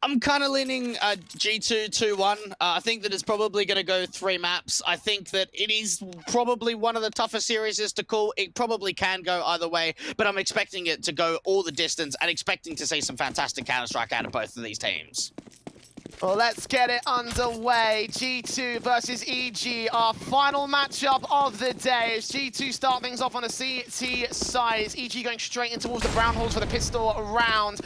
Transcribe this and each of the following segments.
I'm kind of leaning G2 2-1. I think that it's probably going to go 3 maps. I think that it is probably one of the tougher series to call. It probably can go either way, but I'm expecting it to go all the distance and expecting to see some fantastic Counter-Strike out of both of these teams. Well, let's get it underway. G2 versus EG, our final matchup of the day. As G2 start things off on the CT side, is EG going straight in towards the brown holes for the pistol round.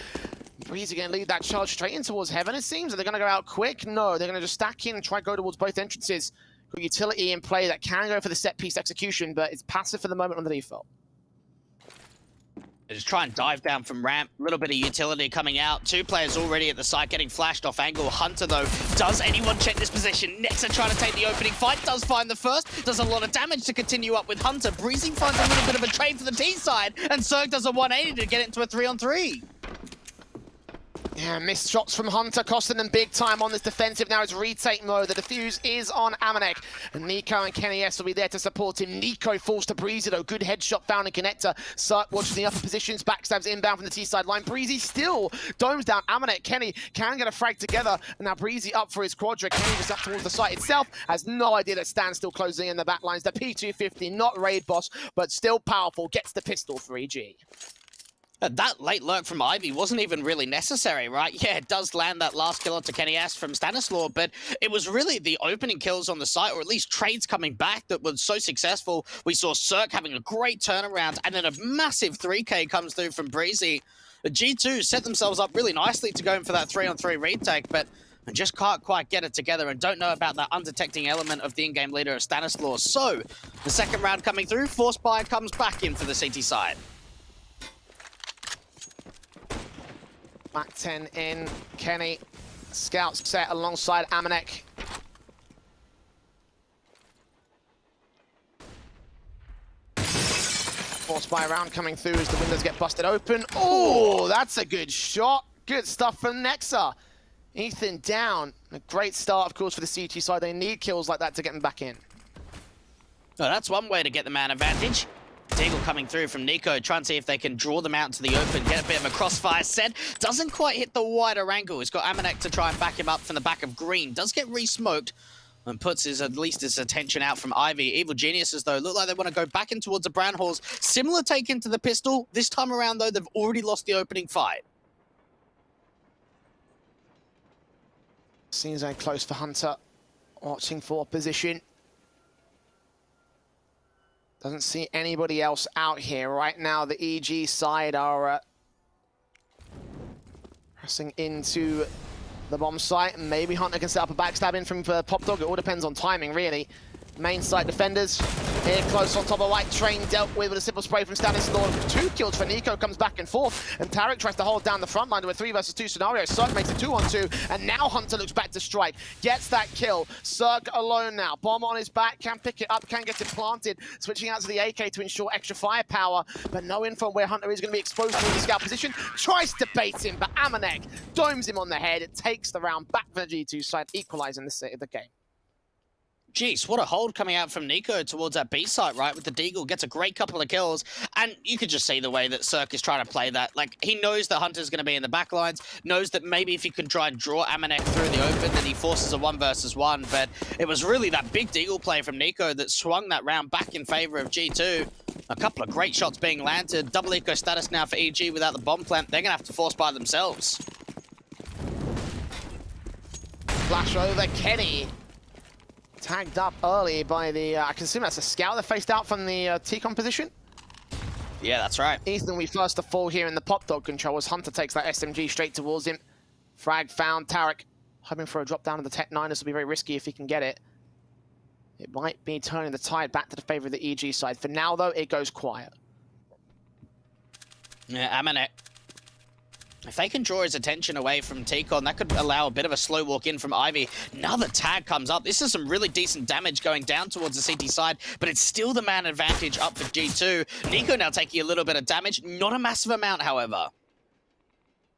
Breezy going to lead that charge straight in towards heaven, it seems. Are they going to go out quick? No, they're going to just stack in and try to go towards both entrances. Got utility in play that can go for the set-piece execution, but it's passive for the moment on the default. They just try and dive down from ramp. A little bit of utility coming out. 2 players already at the site getting flashed off angle. Hunter, though, does anyone check this position? Nexa trying to take the opening fight. Does find the first. Does a lot of damage to continue up with Hunter. Breezy finds a little bit of a trade for the T side. And Zerg does a 180 to get it into a 3-on-3. Yeah, missed shots from Hunter, costing them big time on this defensive. Now it's retake mode. The defuse is on Amanek. And Nico and Kenny S will be there to support him. Nico falls to Breezy, though. Good headshot found in connector. Sark watching the upper positions. Backstabs inbound from the T-side line. Breezy still domes down Amanek. Kenny can get a frag together. And now Breezy up for his quadra. Kenny just up towards the site itself. Has no idea that Stan's still closing in the back lines. The P250, not raid boss, but still powerful. Gets the pistol for EG. That late lurk from Ivy wasn't even really necessary, right? Yeah, it does land that last kill onto Kenny S from Stanislaw, but it was really the opening kills on the site, or at least trades coming back, that was so successful. We saw Cirque having a great turnaround, and then a massive 3K comes through from Breezy. The G2 set themselves up really nicely to go in for that 3-on-3 retake, but and just can't quite get it together and don't know about that undetecting element of the in-game leader of Stanislaw. So, the second round coming through, Force Buy comes back in for the CT side. Back 10 in, Kenny. Scouts set alongside Amanek. Force by round coming through as the windows get busted open. Oh, that's a good shot. Good stuff from Nexa. Ethan down. A great start, of course, for the CT side. They need kills like that to get them back in. Oh, that's one way to get the man advantage. Deagle coming through from Nico, trying to see if they can draw them out to the open, get a bit of a crossfire set. Doesn't quite hit the wider angle. He's got Amanek to try and back him up from the back of green. Does get re-smoked and puts at least his attention out from Ivy. Evil Geniuses, though, look like they want to go back in towards the brown halls. Similar take into the pistol. This time around, though, they've already lost the opening fight. Seems like close for Hunter. Watching for position. Doesn't see anybody else out here right now. The EG side are pressing into the bomb site. And maybe Hunter can set up a backstab in from Pop Dog. It all depends on timing, really. Main site defenders here close on top of White Train, dealt with a simple spray from Stanislaw. 2 kills for Nico, comes back and forth, and Tarek tries to hold down the front line to a 3 versus 2 scenario. Cirque makes a 2-on-2, and now Hunter looks back to strike, gets that kill. Cirque alone now, bomb on his back, can pick it up, can get it planted, switching out to the AK to ensure extra firepower, but no info on where Hunter is going to be exposed to in the scout position. Tries to bait him, but Amanek domes him on the head. It takes the round back for the G2 side, equalizing the game. Jeez, what a hold coming out from Nico towards that B site, right? With the Deagle, gets a great couple of kills. And you could just see the way that Cirque is trying to play that. Like, he knows that Hunter's going to be in the back lines, knows that maybe if he can try and draw Amanek through the open, then he forces a 1 versus 1. But it was really that big Deagle play from Nico that swung that round back in favor of G2. A couple of great shots being landed. Double eco status now for EG without the bomb plant. They're going to have to force by themselves. Flash over Kenny. Tagged up early by the, I can assume that's a scout that faced out from the T-con position. Yeah, that's right. Ethan, we first to fall here in the Pop Dog control as Hunter takes that SMG straight towards him. Frag found, Tarek hoping for a drop down to the Tech 9. This will be very risky if he can get it. It might be turning the tide back to the favor of the EG side. For now, though, it goes quiet. Yeah, Amanek. If they can draw his attention away from T-con, that could allow a bit of a slow walk in from Ivy. Another tag comes up. This is some really decent damage going down towards the CT side, but it's still the man advantage up for G2. Nico now taking a little bit of damage. Not a massive amount, however.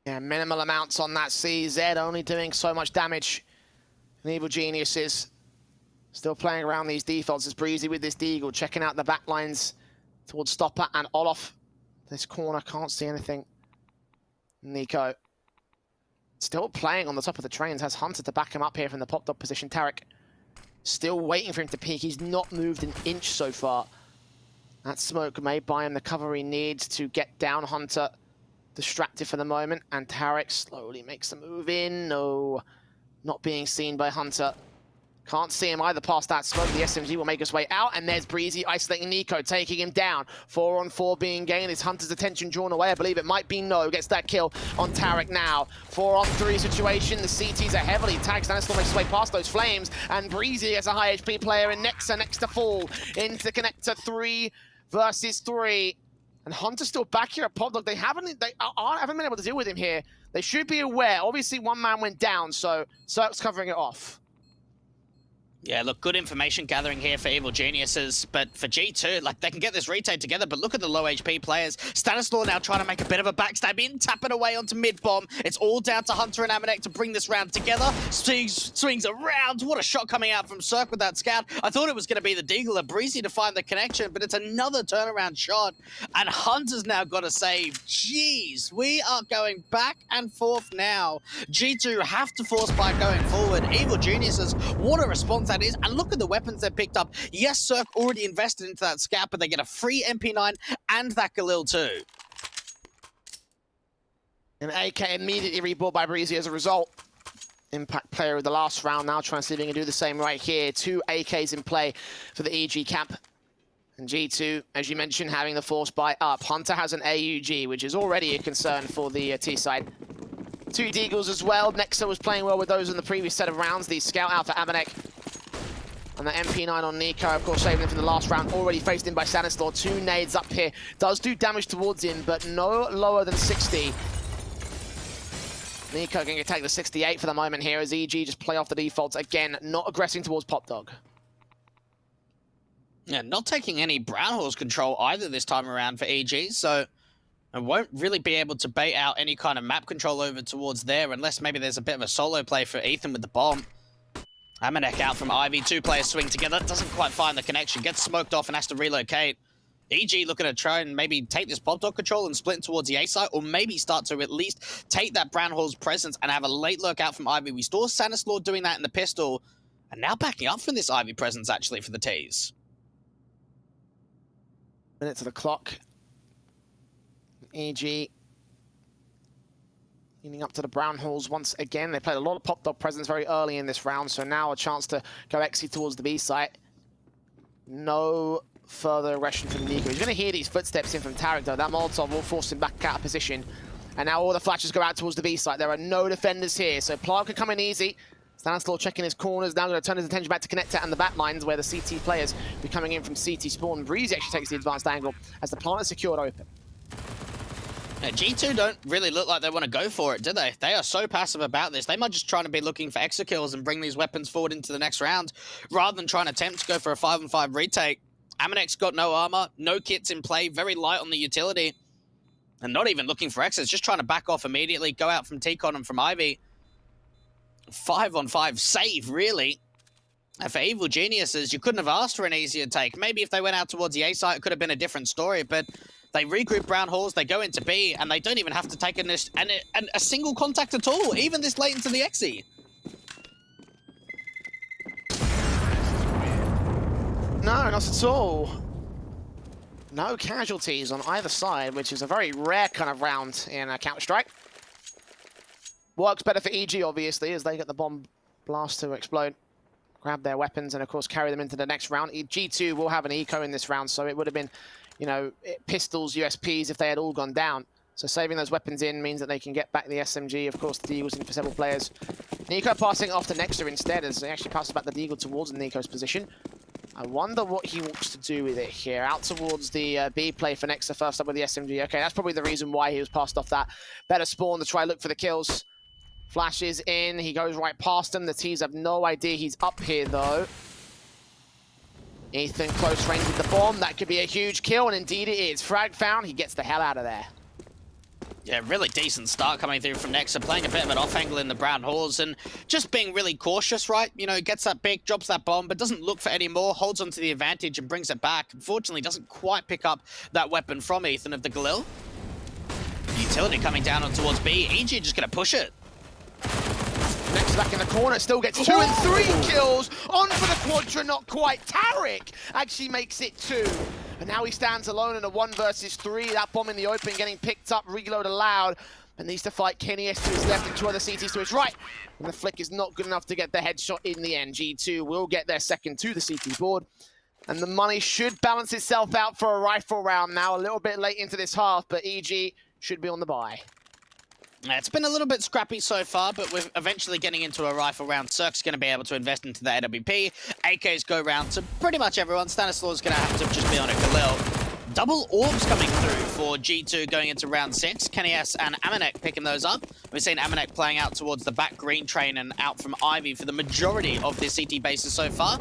Yeah, minimal amounts on that CZ, only doing so much damage. And Evil Geniuses still playing around these defaults as Breezy with this Deagle, checking out the back lines towards Stopper and Olof. This corner, can't see anything. Nico Still playing on the top of the trains, has Hunter to back him up here from the pop dog position. Tarek still waiting for him to peek. He's not moved an inch so far. That smoke may buy him the cover he needs to get down. Hunter distracted for the moment, and Tarek slowly makes the move in. No, not being seen by Hunter. Can't see him either past that smoke. The SMG will make his way out, and there's Breezy isolating Nico, taking him down. 4-on-4 being gained. Is Hunter's attention drawn away? I believe it might be no. Gets that kill on Tarek now. 4-on-3 situation. The CTs are heavily tagged. Stanislaw makes his way past those flames, and Breezy as a high HP player in Nexa next to fall into connector 3 versus 3. And Hunter's still back here at Popdog. They haven't been able to deal with him here. They should be aware. Obviously, one man went down, so Cirque's covering it off. Yeah, look, good information gathering here for Evil Geniuses, but for G2, like, they can get this retake together, but look at the low HP players. Stanislaw now trying to make a bit of a backstab in, tap it away onto mid-bomb. It's all down to Hunter and Amanek to bring this round together. Swings around. What a shot coming out from Cirque with that scout. I thought it was going to be the Deagle and Breezy to find the connection, but it's another turnaround shot, and Hunter's now got to save. Jeez, we are going back and forth now. G2 have to force by going forward. Evil Geniuses, what a response that is, and look at the weapons they've picked up. Yes, Cirque already invested into that scout, but they get a free MP9 and that Galil too. And AK immediately rebought by Breezy as a result. Impact player of the last round now, trying to see if he can do the same right here. 2 AKs in play for the EG camp. And G2, as you mentioned, having the force buy up. Hunter has an AUG, which is already a concern for the T side. 2 Deagles as well. Nexa was playing well with those in the previous set of rounds. The scout out for Amanek. And the MP9 on Nico, of course, saving him from the last round. Already faced in by Stanislaw. 2 nades up here. Does do damage towards him, but no lower than 60. Nico going to take the 68 for the moment here as EG just play off the defaults again, not aggressing towards Popdog. Yeah, not taking any Brown Horse control either this time around for EG, so I won't really be able to bait out any kind of map control over towards there unless maybe there's a bit of a solo play for Ethan with the bomb. Amanek out from Ivy, 2 players swing together, doesn't quite find the connection, gets smoked off and has to relocate. EG looking to try and maybe take this pop dog control and split towards the A site, or maybe start to at least take that Brown Hall's presence and have a late lurk out from Ivy. We saw Stanislaw doing that in the pistol, and now backing up from this Ivy presence actually for the T's. Minute to the clock. EG leaning up to the Brown Halls once again. They played a lot of pop dog presence very early in this round, so now a chance to go exit towards the B site. No further aggression from Nico. He's going to hear these footsteps in from Tarek, though. That Molotov will force him back out of position. And now all the flashes go out towards the B site. There are no defenders here, so Plant can come in easy. Stanislaw checking his corners, now going to turn his attention back to Connector and the back lines, where the CT players be coming in from CT spawn. Breezy actually takes the advanced angle as the Plant is secured open. Now, G2 don't really look like they want to go for it, do they? They are so passive about this. They might just try to be looking for extra kills and bring these weapons forward into the next round, rather than trying to attempt to go for a 5-on-5 retake. Amanek's got no armor, no kits in play, very light on the utility, and not even looking for exits, just trying to back off immediately, go out from T-Con and from Ivy. 5-on-5 save, really. And for Evil Geniuses, you couldn't have asked for an easier take. Maybe if they went out towards the A site, it could have been a different story, but they regroup Brown Halls, they go into B, and they don't even have to take a single contact at all, even this late into the XE. No, not at all. No casualties on either side, which is a very rare kind of round in Counter-Strike. Works better for EG, obviously, as they get the bomb blast to explode, grab their weapons, and of course carry them into the next round. G2 will have an eco in this round, so it would have been, you know, pistols, USPs if they had all gone down. So saving those weapons in means that they can get back the SMG. Of course, the Deagle's in for several players. Nico passing it off to Nexa instead, as he actually passes back the Deagle towards Nico's position. I wonder what he wants to do with it here. Out towards the B play for Nexa, first up with the SMG. Okay, that's probably the reason why he was passed off that. Better spawn to try look for the kills. Flashes in, he goes right past him. The T's have no idea he's up here, though. Ethan close range with the bomb. That could be a huge kill, and indeed it is. Frag found, he gets the hell out of there. Yeah, really decent start coming through from Nexa, playing a bit of an off angle in the Brown Halls and just being really cautious, right? You know, gets that pick, drops that bomb, but doesn't look for any more, holds onto the advantage and brings it back. Unfortunately, doesn't quite pick up that weapon from Ethan of the Galil. Utility coming down on towards B. EG just going to push it. bounces back in the corner, still gets 2 and 3 kills. On for the quadra, not quite. Tarek actually makes it 2. And now he stands alone in a 1 versus 3. That bomb in the open getting picked up, reload allowed. And needs to fight KennyS to his left and 2 other CTs to his right. And the flick is not good enough to get the headshot in the end. G2 will get their second to the CT board. And the money should balance itself out for a rifle round now. A little bit late into this half, but EG should be on the buy. It's been a little bit scrappy so far, but we're eventually getting into a rifle round. Cirque's going to be able to invest into the AWP. AKs go round to pretty much everyone. Stanislaus going to have to just be on a Khalil. Double orbs coming through for G2 going into round 6. KennyS and Amanek picking those up. We've seen Amanek playing out towards the back green train and out from Ivy for the majority of this CT bases so far.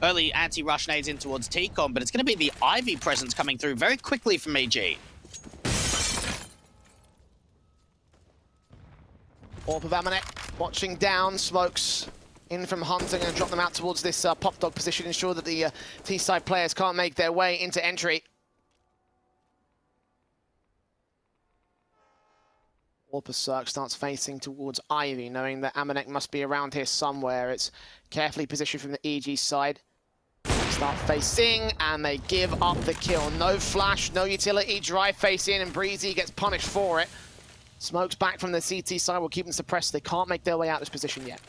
Early anti-rush nades in towards T-Con, but it's going to be the Ivy presence coming through very quickly from EG. Orb of Amanek watching down, smokes in from Hunter, going to drop them out towards this pop dog position, ensure that the T-side players can't make their way into entry. Orb of Cirque starts facing towards Ivy, knowing that Amanek must be around here somewhere. It's carefully positioned from the EG side. Start facing, and they give up the kill. No flash, no utility, drive face in, and Breezy gets punished for it. Smokes back from the CT side will keep them suppressed. They can't make their way out of this position yet.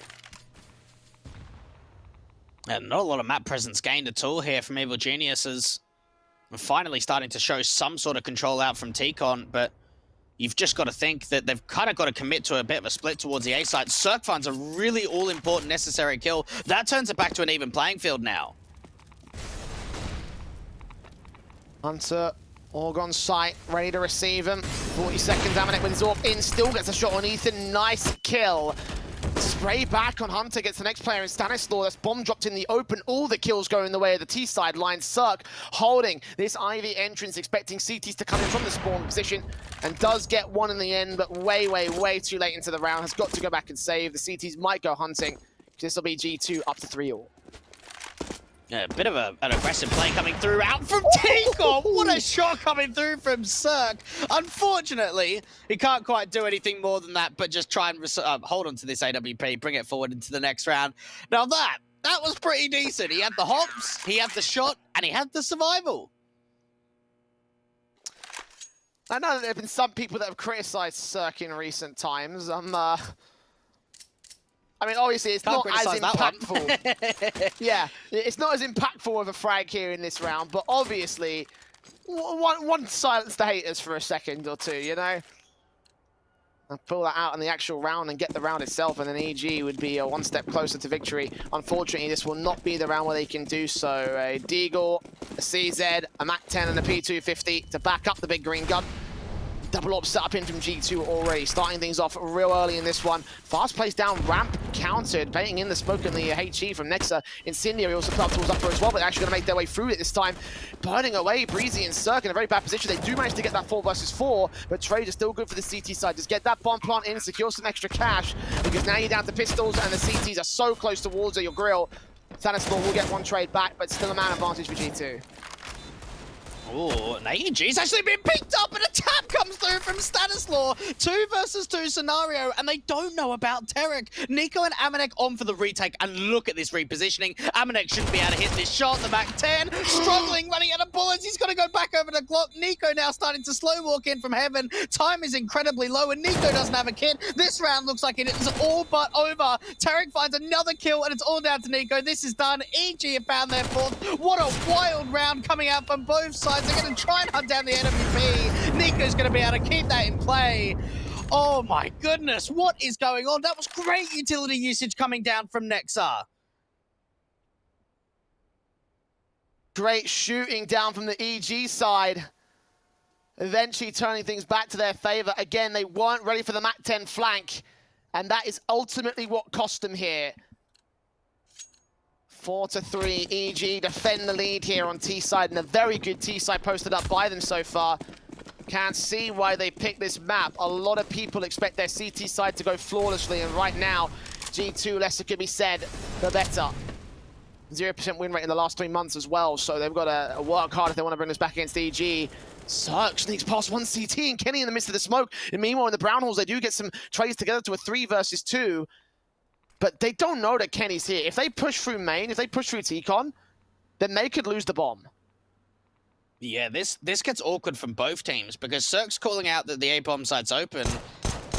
And not a lot of map presence gained at all here from Evil Geniuses. We're finally starting to show some sort of control out from T-Con, but you've just got to think that they've kind of got to commit to a bit of a split towards the A side. Cirque finds a really all-important necessary kill. That turns it back to an even playing field now. Hunter, Org on site, ready to receive him. 40 seconds, Amanek with Zorp in, still gets a shot on Ethan. Nice kill. Spray back on Hunter, gets the next player in Stanislaus. That's bomb dropped in the open. All the kills go in the way of the T-side line. Cirque holding this Ivy entrance, expecting CTs to come in from the spawn position, and does get one in the end, but way, way, way too late into the round. Has got to go back and save. The CTs might go hunting. This will be G2 up to 3-all. Yeah, a bit of an aggressive play coming through out from T-Con. What a shot coming through from Cirque. Unfortunately, he can't quite do anything more than that, but just try and hold on to this AWP, bring it forward into the next round. Now that was pretty decent. He had the hops, he had the shot, and he had the survival. I know that there have been some people that have criticized Cirque in recent times. I mean, obviously, it's not as impactful. Yeah, it's not as impactful of a frag here in this round, but obviously, one silence the haters for a second or two, you know? And pull that out in the actual round and get the round itself, and then EG would be one step closer to victory. Unfortunately, this will not be the round where they can do so. A Deagle, a CZ, a MAC-10, and a P250 to back up the big green gun. Double up set up in from G2 already, starting things off real early in this one. Fast plays down ramp, countered, baiting in the smoke and the HE from Nexa. Incendiary also put up tools upper as well, but they're actually going to make their way through it this time. Burning away, Breezy and Cirque in a very bad position. They do manage to get that 4 versus 4, but trade is still good for the CT side. Just get that bomb plant in, secure some extra cash, because now you're down to pistols and the CTs are so close towards your grill. Stanislaus will get one trade back, but still a man advantage for G2. Oh, and AEG's actually been picked up, and a tap comes through from Stanislaus. 2 versus 2 scenario, and they don't know about Tarek. Nico and Amanek on for the retake, and look at this repositioning. Amanek shouldn't be able to hit this shot. The MAC-10, struggling, running out of bullets. He's got to go back over the clock. Nico now starting to slow walk in from heaven. Time is incredibly low, and Nico doesn't have a kit. This round looks like it is all but over. Tarek finds another kill, and it's all down to Nico. This is done. EG have found their 4th. What a wild round coming out from both sides. They're going to try and hunt down the AWP. Nico's going to be able to keep that in play. Oh my goodness, what is going on? That was great utility usage coming down from Nexa. Great shooting down from the EG side. Eventually turning things back to their favor. Again, they weren't ready for the MAC-10 flank, and that is ultimately what cost them here. 4-3, EG defend the lead here on T-side, and a very good T-side posted up by them so far. Can't see why they picked this map. A lot of people expect their CT side to go flawlessly, and right now, G2, less it could be said, the better. 0% win rate in the last 3 months as well, so they've got to work hard if they want to bring this back against EG. Cirque sneaks past one CT, and Kenny in the midst of the smoke. And meanwhile, in the brown holes, they do get some trades together to a 3 versus 2. but they don't know that Kenny's here. If they push through main, if they push through T-Con, then they could lose the bomb. Yeah, this gets awkward from both teams because Cirque's calling out that the A-bomb site's open.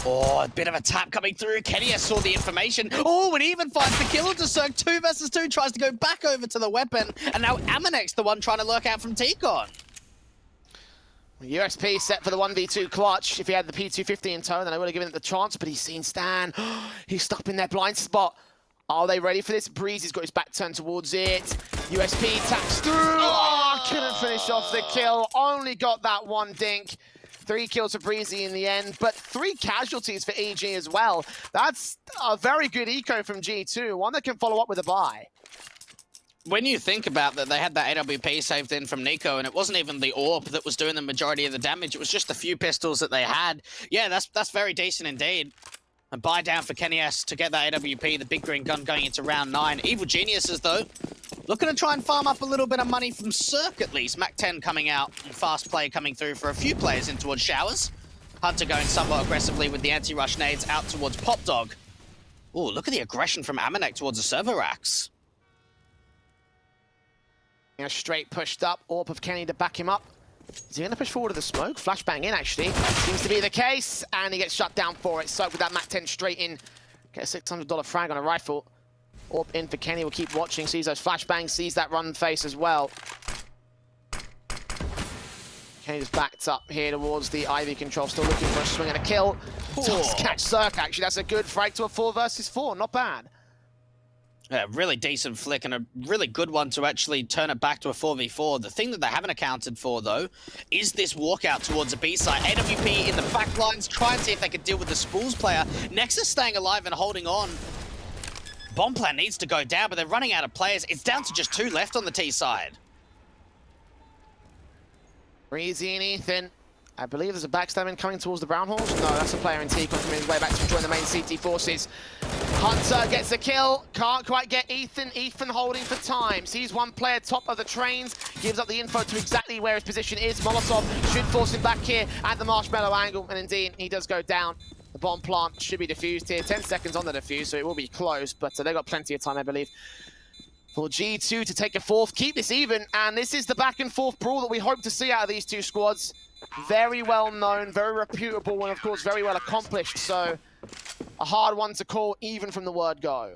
Oh, a bit of a tap coming through. Kenny saw the information. Oh, and he even finds the kill onto Cirque. 2 versus 2, tries to go back over to the weapon. And now Amanek's the one trying to lurk out from T-Con. USP set for the 1v2 clutch. If he had the P250 in tow, then I would have given it the chance, but he's seen Stan. He's stuck in their blind spot. Are they ready for this? Breezy's got his back turned towards it. USP taps through. Oh, couldn't finish off the kill. Only got that one dink. 3 kills for Breezy in the end, but 3 casualties for EG as well. That's a very good eco from G2, one that can follow up with a buy. When you think about that, they had that AWP saved in from Nico, and it wasn't even the AWP that was doing the majority of the damage. It was just the few pistols that they had. Yeah, that's very decent indeed. A buy down for Kenny S to get that AWP, the big green gun going into round 9. Evil Geniuses, though, looking to try and farm up a little bit of money from Cirque, at least. Mac 10 coming out, and fast play coming through for a few players in towards Showers. Hunter going somewhat aggressively with the anti-rush nades out towards Pop Dog. Oh, look at the aggression from Amanek towards the server racks. Straight pushed up, AWP of Kenny to back him up. Is he going to push forward to the smoke? Flashbang in, actually. Seems to be the case, and he gets shut down for it. So with that Mac 10 straight in, get a $600 frag on a rifle. AWP in for Kenny, will keep watching, sees those flashbangs, sees that run face as well. Kenny's backed up here towards the Ivy control, still looking for a swing and a kill. Does catch Cirque, actually. That's a good frag to a 4 versus 4, not bad. Yeah, really decent flick and a really good one to actually turn it back to a 4v4. The thing that they haven't accounted for, though, is this walkout towards the B side. AWP in the back lines, try and see if they can deal with the Spools player. Nexus staying alive and holding on. Bomb plan needs to go down, but they're running out of players. It's down to just 2 left on the T side. Breezy and Ethan. I believe there's a backstabbing coming towards the Brown Halls. No, that's a player in T coming his way back to join the main CT forces. Hunter gets the kill, can't quite get Ethan. Ethan holding for time. Sees one player top of the trains, gives up the info to exactly where his position is. Molotov should force him back here at the marshmallow angle, and indeed, he does go down. The bomb plant should be defused here. 10 seconds on the defuse, so it will be close, but they've got plenty of time, I believe, for G2 to take a 4th, keep this even, and this is the back and forth brawl that we hope to see out of these 2 squads. Very well known, very reputable, and of course very well accomplished, so a hard one to call even from the word go.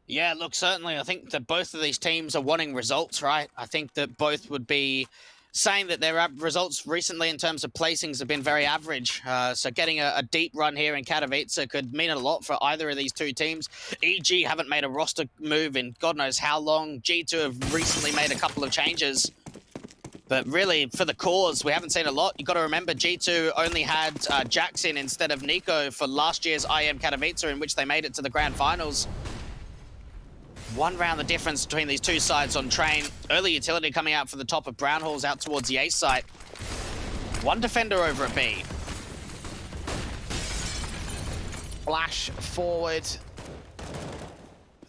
Yeah, look, certainly I think that both of these teams are wanting results, right? I think that both would be saying that their results recently in terms of placings have been very average. So getting a deep run here in Katowice could mean a lot for either of these 2 teams. EG haven't made a roster move in God knows how long. G2 have recently made a couple of changes. But really, for the cause, we haven't seen a lot. You've got to remember, G2 only had Jackson instead of Nico for last year's IEM Katowice, in which they made it to the grand finals. 1 round the difference between these 2 sides on train. Early utility coming out for the top of Brown Halls out towards the A site. 1 defender over at B. Flash forward.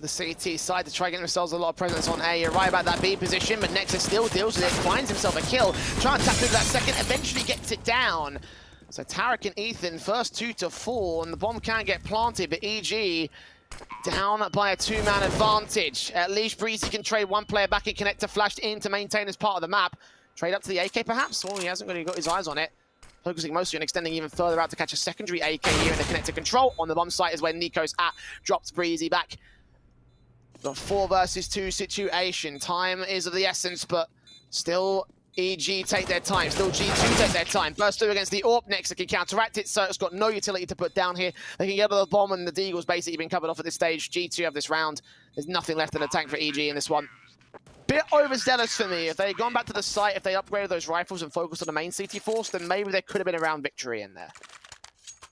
The CT side to try and get themselves a lot of presence on A. You're right about that B position, but Nexus still deals with it, finds himself a kill. Trying to tap into that second, eventually gets it down. So Tarek and Ethan, first 2 to 4, and the bomb can get planted, but EG down by a 2-man advantage. At least Breezy can trade 1 player back in connector, flashed in to maintain as part of the map. Trade up to the AK perhaps? Well, he hasn't really got his eyes on it. Focusing mostly on extending even further out to catch a secondary AK here in the connector control. On the bomb site is where Nico's at. Drops Breezy back. Got 4 versus 2 situation. Time is of the essence, but still EG take their time. Still G2 take their time. Burst through against the AWP. Next, they can counteract it, so it's got no utility to put down here. They can get the bomb, and the Deagle's basically been covered off at this stage. G2 have this round. There's nothing left in the tank for EG in this one. Bit overzealous for me. If they had gone back to the site, if they upgraded those rifles and focused on the main CT force, then maybe there could have been a round victory in there.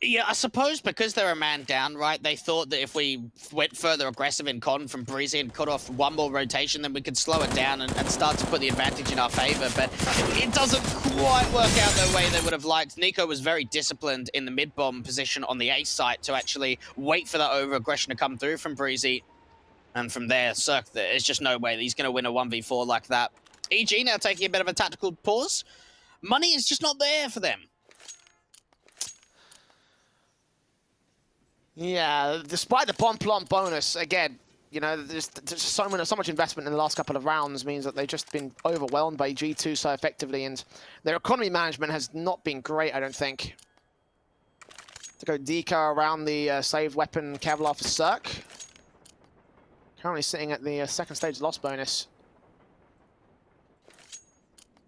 Yeah, I suppose because they're a man down, right, they thought that if we went further aggressive in con from Breezy and cut off 1 more rotation, then we could slow it down and start to put the advantage in our favor. But it doesn't quite work out the way they would have liked. Nico was very disciplined in the mid-bomb position on the A site to actually wait for that over-aggression to come through from Breezy. And from there, Cirque, there's just no way that he's going to win a 1v4 like that. EG now taking a bit of a tactical pause. Money is just not there for them. Yeah, despite the bomb plant bonus, again, you know, there's so much investment in the last couple of rounds means that they've just been overwhelmed by G2 so effectively, and their economy management has not been great, I don't think. To go Deco around the saved weapon Kevlar for Cirque. Currently sitting at the second stage loss bonus.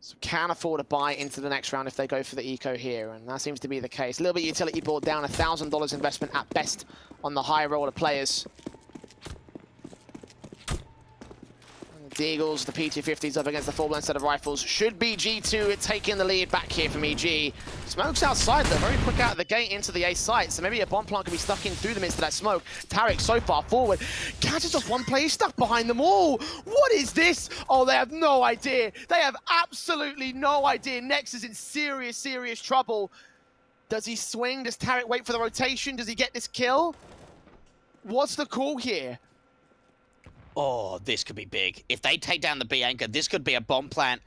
So can afford a buy into the next round if they go for the eco here, and that seems to be the case. A little bit of utility brought down, $1,000 investment at best on the high roller players. And the Deagles, the P250s up against the full-blown set of rifles. Should be G2 taking the lead back here from EG. Smoke's outside though, very quick out of the gate into the A site, so maybe a bomb plant could be stuck in through the midst of that smoke. Tarek so far forward, catches off one player, he's stuck behind them all. What is this? Oh, they have no idea. They have absolutely no idea. Nex is in serious, serious trouble. Does he swing? Does Tarek wait for the rotation? Does he get this kill? What's the call here? Oh, this could be big. If they take down the B anchor, this could be a bomb plant.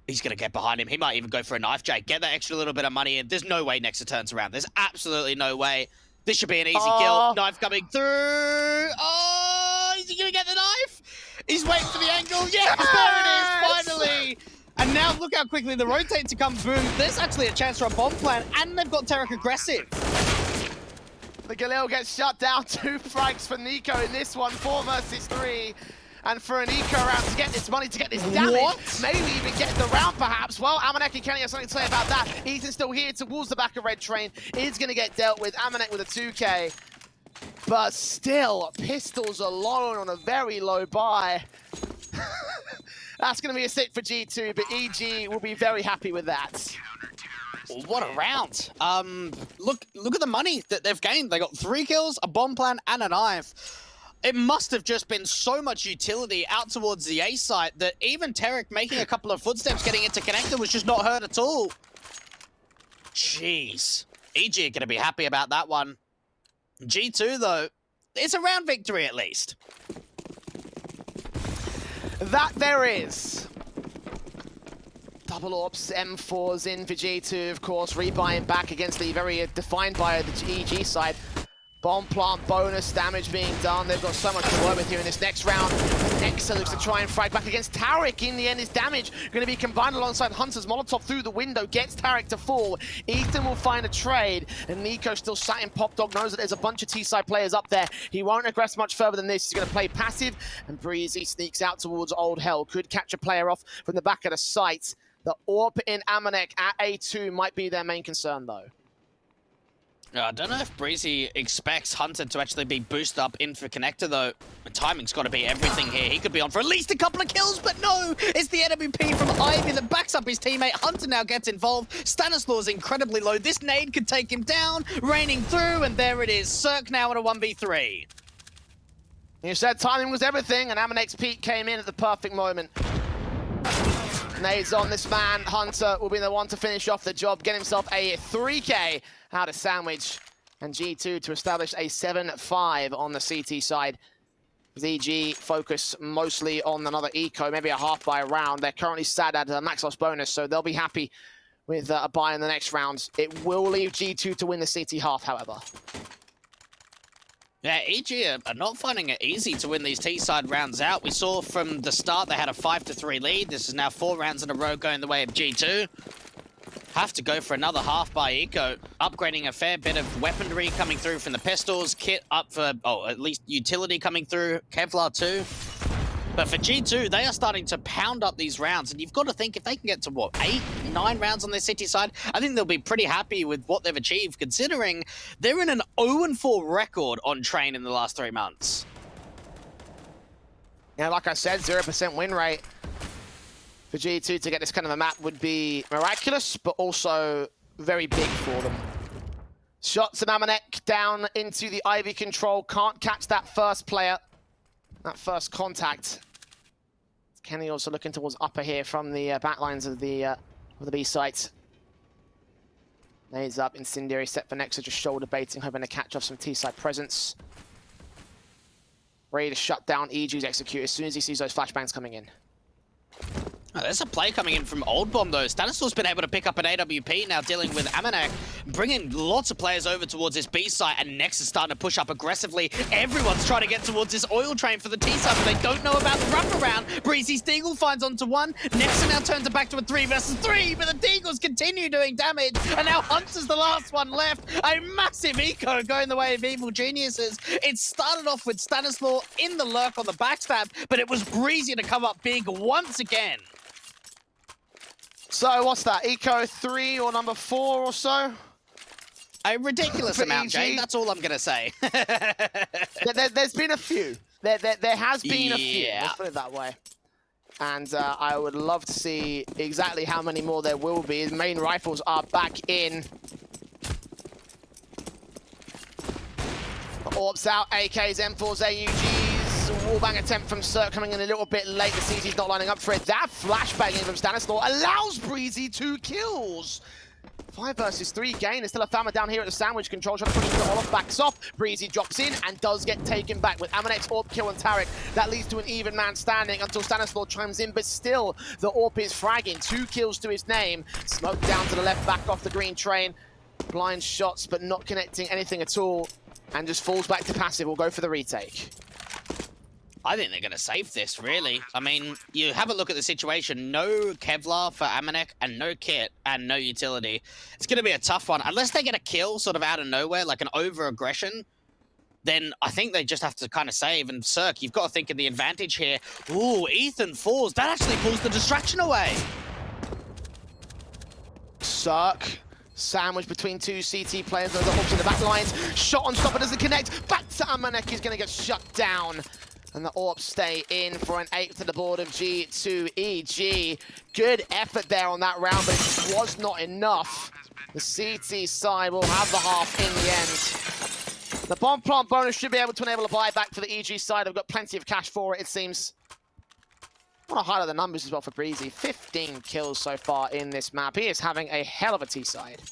He's going to get behind him. He might even go for a knife Jake. Get that extra little bit of money in. There's no way Nexa turns around. There's absolutely no way. This should be an easy kill. Knife coming through. Oh, is he going to get the knife? He's waiting for the angle. Yes, there it is, finally. And now look how quickly the rotate to come boom. There's actually a chance for a bomb plant, and they've got Tarek aggressive. The Galil gets shut down. 2 frags for Nico in this one. 4 versus 3. And for an eco round to get this money, to get this damage, maybe even get the round perhaps. Well, Amanek and Kenny have something to say about that. Ethan's still here towards the back of Red Train. Is going to get dealt with. Amanek with a 2K. But still, pistols alone on a very low buy. That's going to be a sit for G2, but EG will be very happy with that. What a round. Look at the money that they've gained. They got 3 kills, a bomb plant, and a knife. It must have just been so much utility out towards the A site that even Tarek making a couple of footsteps getting into connector was just not hurt at all. Jeez. EG are going to be happy about that one. G2, though, it's a round victory at least. That there is. Double ops, M4's in for G2, of course, rebuying back against the very defined buyer, the EG side. Bomb plant bonus damage being done. They've got so much to work with here in this next round. Nexa looks to try and frag back against Tarek. In the end, his damage going to be combined alongside Hunter's Molotov through the window. Gets Tarek to fall. Ethan will find a trade. And Nico still sat in Pop Dog. Knows that there's a bunch of T-side players up there. He won't aggress much further than this. He's going to play passive. And Breezy sneaks out towards Old Hell. Could catch a player off from the back of the site. The AWP in Amanek at A2 might be their main concern, though. I don't know if Breezy expects Hunter to actually be boosted up in for connector, though. The timing's got to be everything here. He could be on for at least a couple of kills, but no! It's the NWP from Ivy that backs up his teammate. Hunter now gets involved. Stanislaus incredibly low. This nade could take him down. Raining through, and there it is. Cirque now in a 1v3. You said timing was everything, and Amanek's peak came in at the perfect moment. Nades on this man. Hunter will be the one to finish off the job, get himself a 3K out of Sandwich, and G2 to establish a 7-5 on the CT side. EG focus mostly on another eco, maybe a half buy round. They're currently sat at a max loss bonus, so they'll be happy with a buy in the next round. It will leave G2 to win the CT half, however. Yeah, EG are not finding it easy to win these T-side rounds out. We saw from the start they had a 5-3 lead. This is now 4 rounds in a row going the way of G2. Have to go for another half by eco, upgrading a fair bit of weaponry coming through from the pistols, kit up for, at least utility coming through, Kevlar too. But for G2, they are starting to pound up these rounds, and you've got to think if they can get to, what, 8, 9 rounds on their city side, I think they'll be pretty happy with what they've achieved, considering they're in an 0-4 record on Train in the last 3 months. Yeah, like I said, 0% win rate for G2 to get this kind of a map would be miraculous, but also very big for them. Shots of Amanek down into the Ivy control, can't catch that first player, that first contact. Kenny also looking towards upper here from the backlines of the B site. Nades up, Incendiary set for Nexa, just shoulder baiting, hoping to catch off some T-side presence. Ready to shut down EG's execute as soon as he sees those flashbangs coming in. Oh, there's a play coming in from Old Bomb, though. Stanislav's been able to pick up an AWP, now dealing with Amanek, bringing lots of players over towards this B site, and Nex is starting to push up aggressively. Everyone's trying to get towards this oil train for the T side, but they don't know about the wraparound. Breezy Deagle finds onto one. Nexa now turns it back to a 3 versus 3, but the Deagles continue doing damage, and now Hunter's the last one left. A massive eco going the way of Evil Geniuses. It started off with Stanislaw in the lurk on the backstab, but it was Breezy to come up big once again. So what's that, Eco 3 or number 4 or so? A ridiculous amount, Jay. That's all I'm going to say. There's been a few. There has been a few, let's put it that way. And I would love to see exactly how many more there will be. The main rifles are back in. The Orbs out, AKs, M4s, AUGs. Wallbang attempt from Cirque coming in a little bit late. The CT's not lining up for it. That flashbang in from Stanislaw allows Breezy 2 kills. 5 versus 3 gain. There's still a Fama down here at the sandwich control, trying to push the Olof, backs off. Breezy drops in and does get taken back with Amanek's Orb kill and Tarek. That leads to an even man standing until Stanislaw chimes in, but still the Orb is fragging. 2 kills to his name. Smoke down to the left, back off the green train. Blind shots, but not connecting anything at all. And just falls back to passive. We'll go for the retake. I think they're going to save this, really. I mean, you have a look at the situation. No Kevlar for Amanek and no kit and no utility. It's going to be a tough one. Unless they get a kill sort of out of nowhere, like an over-aggression, then I think they just have to kind of save. And Cirque, you've got to think of the advantage here. Ooh, Ethan falls. That actually pulls the distraction away. Cirque. Sandwich between 2 CT players. Those are hops in the back lines. Shot on stopper doesn't connect. Back to Amanek. He's going to get shut down. And the Orps stay in for an 8 to the board of G2EG. Good effort there on that round, but it just was not enough. The CT side will have the half in the end. The bomb plant bonus should be able to enable a buyback for the EG side. They've got plenty of cash for it, it seems. I want to highlight the numbers as well for Breezy. 15 kills so far in this map. He is having a hell of a T side.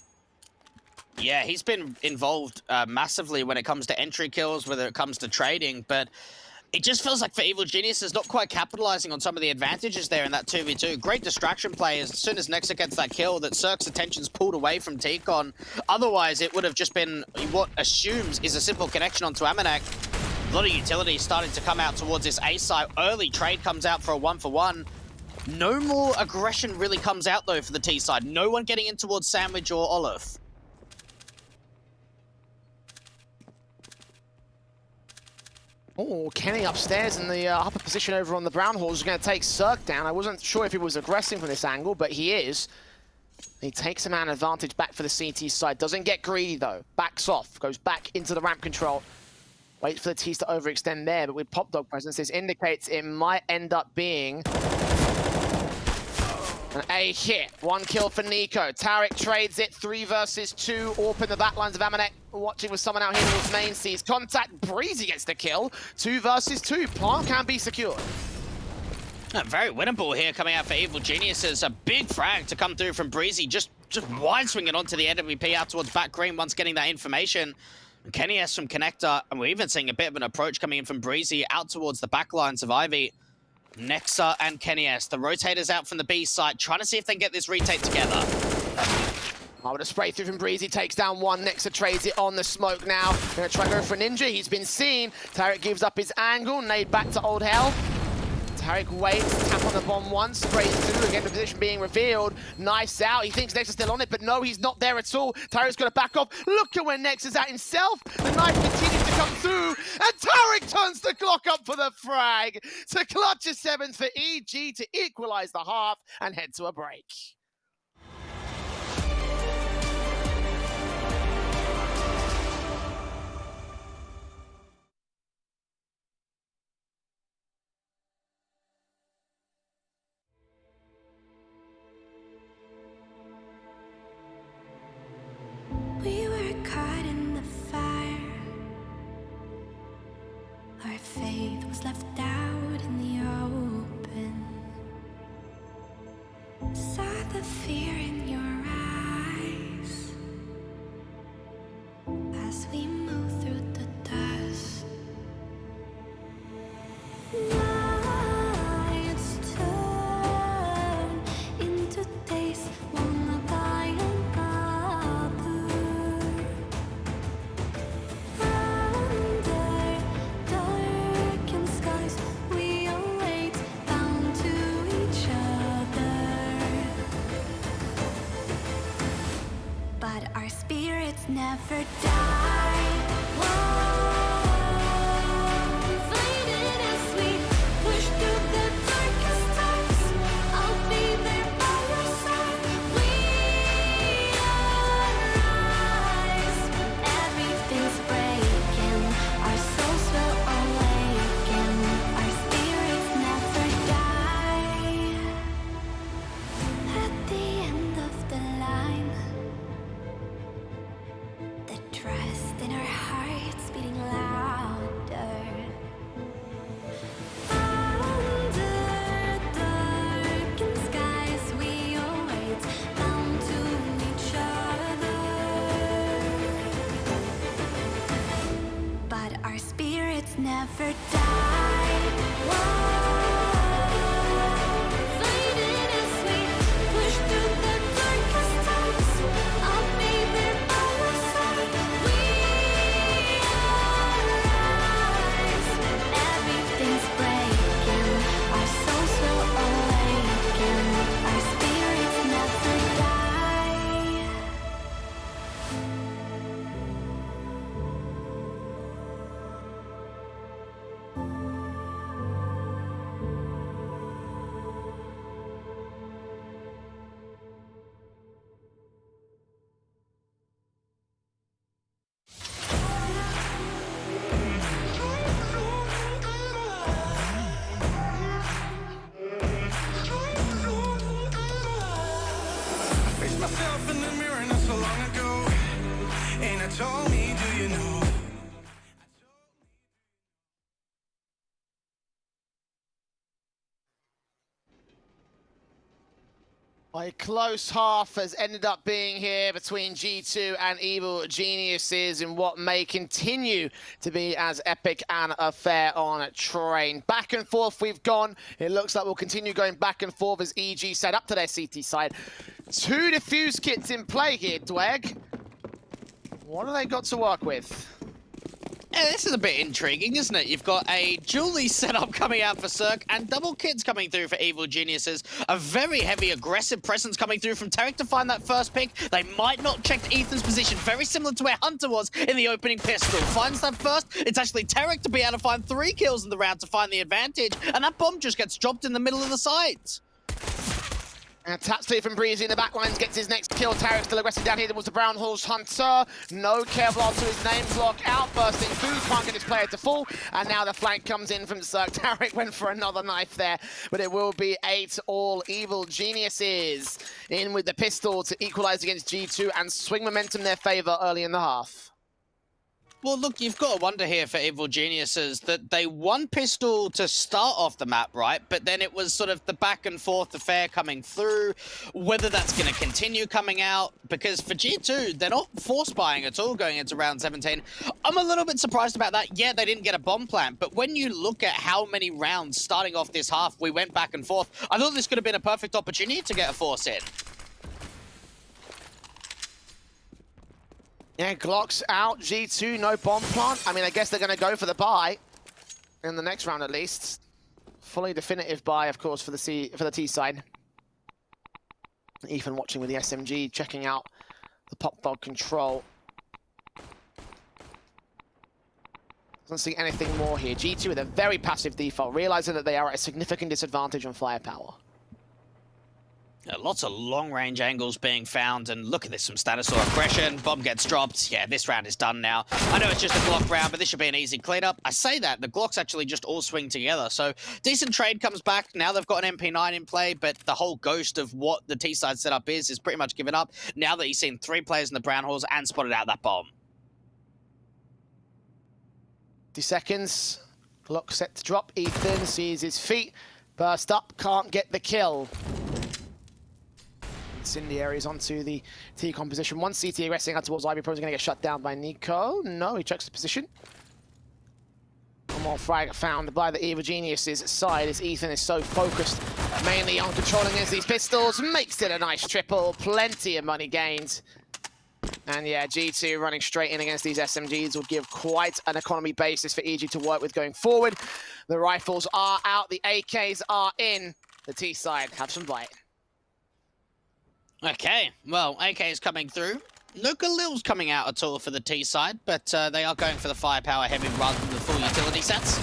Yeah, he's been involved massively when it comes to entry kills, whether it comes to trading, but it just feels like for Evil Geniuses, not quite capitalizing on some of the advantages there in that 2v2. Great distraction play as soon as Nexa gets that kill, that Cirque's attention's pulled away from T-Con. Otherwise, it would have just been what assumes is a simple connection onto Amanek. A lot of utility starting to come out towards this A site. Early trade comes out for a 1-for-1. No more aggression really comes out, though, for the T side. No one getting in towards Sandwich or Olaf. Oh, Kenny upstairs in the upper position over on the brown halls is going to take Cirque down. I wasn't sure if he was aggressing from this angle, but he is. He takes a man advantage back for the CT side. Doesn't get greedy, though. Backs off. Goes back into the ramp control. Waits for the T's to overextend there, but with Pop Dog presence, this indicates it might end up being an A hit. 1 kill for Nico. Tarek trades it. 3 versus 2. Orp in the backlines of Amanek. Watching with someone out here with main sees contact. Breezy gets the kill. 2 versus 2. Plant can be secured. Very winnable here coming out for Evil Geniuses. A big frag to come through from Breezy. Just wide swinging onto the NWP out towards back green once getting that information. Kenny S from Connector, and we're even seeing a bit of an approach coming in from Breezy out towards the back lines of Ivy. Nexa and Kenny S. The rotators out from the B side, trying to see if they can get this retake together. Oh, with a spray through from Breezy, takes down 1. Nexa trades it on the smoke now. Gonna try to go for a ninja. He's been seen. Tarek gives up his angle. Nade back to Old Hell. Tarek waits, tap on the bomb once, sprays through, again the position being revealed. Nice out, he thinks Nexa's still on it, but no, he's not there at all. Tarek's got to back off. Look at where Nexa's at himself. The knife continues to come through, and Tarek turns the clock up for the frag to clutch a 7th for EG to equalize the half and head to a break. We were caught in the fire. Our faith was left out in the open. Saw the fear in your eyes as we move through the dust. Nights turn never die. Whoa, faded as we push through the darkest times. I'll be there by your side. We arise when everything's breaking. Our souls will awaken. Our spirits never die. At the end of the line, the trust in our hearts beating louder. Under darkened skies we await, bound to each other. But our spirits never die. Whoa, faded as we push through the darkest times. I'll be there by your side. We arise when everything's breaking. Our souls will awaken. Our spirits never die. Face myself in the mirror not so long ago, and I told me, do you know? A close half has ended up being here between G2 and Evil Geniuses in what may continue to be as epic an affair on train. Back and forth we've gone. It looks like we'll continue going back and forth as EG set up to their CT side. 2 defuse kits in play here, Dweg. What have they got to work with? Yeah, this is a bit intriguing, isn't it? You've got a Julie setup coming out for Cirque and double kits coming through for Evil Geniuses. A very heavy aggressive presence coming through from Tarek to find that first pick. They might not check Ethan's position, very similar to where Hunter was in the opening pistol. Finds that first. It's actually Tarek to be able to find 3 kills in the round to find the advantage. And that bomb just gets dropped in the middle of the site. And taps clear from Breezy in the backlines, gets his next kill. Tarek still aggressive down here towards the Brown Horse Hunter. No Kevlar to his name block. Outbursting through, can't get his player to fall. And now the flank comes in from Cirque. Tarek went for another knife there, but it will be 8-all Evil Geniuses in with the pistol to equalize against G2 and swing momentum their favor early in the half. Well, look, you've got to wonder here for Evil Geniuses that they won pistol to start off the map, right? But then it was sort of the back and forth affair coming through, whether that's going to continue coming out, because for G2, they're not force buying at all going into round 17. I'm a little bit surprised about that. Yeah, they didn't get a bomb plant, but when you look at how many rounds starting off this half, we went back and forth, I thought this could have been a perfect opportunity to get a force in. Yeah, Glock's out, G2, no bomb plant. I mean, I guess they're going to go for the buy in the next round at least. Fully definitive buy, of course, for the T side. Ethan watching with the SMG, checking out the pop dog control. Doesn't see anything more here. G2 with a very passive default, realizing that they are at a significant disadvantage on firepower. Lots of long-range angles being found, and look at this from Stanislaw aggression. Bomb gets dropped. Yeah, this round is done now. I know it's just a Glock round, but this should be an easy cleanup. I say that, the Glocks actually just all swing together, so decent trade comes back. Now they've got an MP9 in play, but the whole ghost of what the T-side setup is pretty much given up now that he's seen 3 players in the Brown Halls and spotted out that bomb. 50 seconds. Glock set to drop. Ethan sees his feet. Burst up, can't get the kill. Incendiary is onto the T composition. One CT aggressing out towards Ivy. Probably going to get shut down by Nico. No, he checks the position. One more frag found by the Evil Geniuses side as Ethan is so focused mainly on controlling against these pistols. Makes it a nice triple. Plenty of money gained. And yeah, G2 running straight in against these SMGs will give quite an economy basis for EG to work with going forward. The rifles are out. The AKs are in. The T side have some bite. Okay, well, AK is coming through. no Galil's coming out at all for the T side, but they are going for the firepower heavy rather than the full utility sets.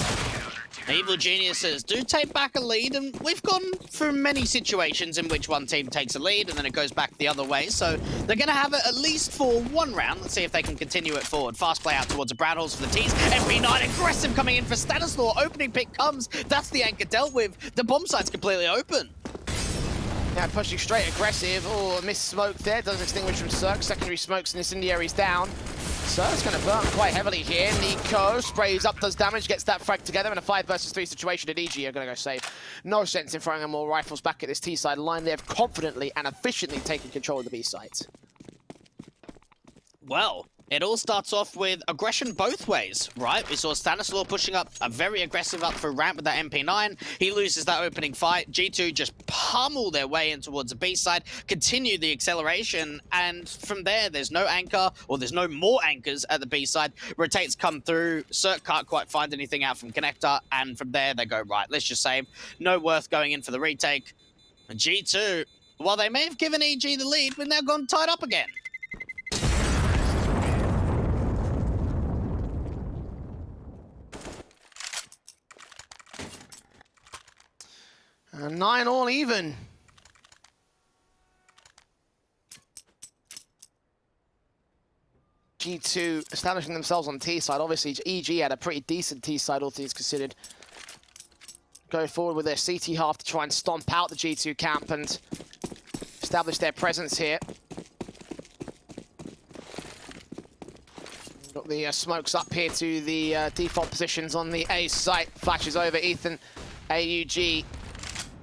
Evil Geniuses do take back a lead, and we've gone through many situations in which one team takes a lead and then it goes back the other way, so they're going to have it at least for one round. Let's see if they can continue it forward. Fast play out towards the Brown Halls for the T's. MP9 aggressive coming in for Stanislaw. Opening pick comes. That's the anchor dealt with. The bomb site's completely open. Yeah, pushing straight aggressive. Oh, missed smoke there. Does extinguish from Cirque. Secondary smokes and incendiaries down. Cirque's going to burn quite heavily here. Nico sprays up, does damage, gets that frag together in a 5 versus 3 situation. And EG are going to go save. No sense in throwing more rifles back at this T side line. They've confidently and efficiently taken control of the B site. Well, it all starts off with aggression both ways, right? We saw Stanislaw pushing up a very aggressive up through ramp with that MP9. He loses that opening fight. G2 just pummel their way in towards the B side, continue the acceleration, and from there, there's no anchor, or there's no more anchors at the B side. Rotates come through. Cirque can't quite find anything out from Connector, and from there, they go, right, let's just save. No worth going in for the retake. And G2, while they may have given EG the lead, we've now gone tied up again. 9 all even. G2 establishing themselves on T side. Obviously, EG had a pretty decent T side, all things considered. Go forward with their CT half to try and stomp out the G2 camp and establish their presence here. Got the smokes up here to the default positions on the A site. Flashes over Ethan. AUG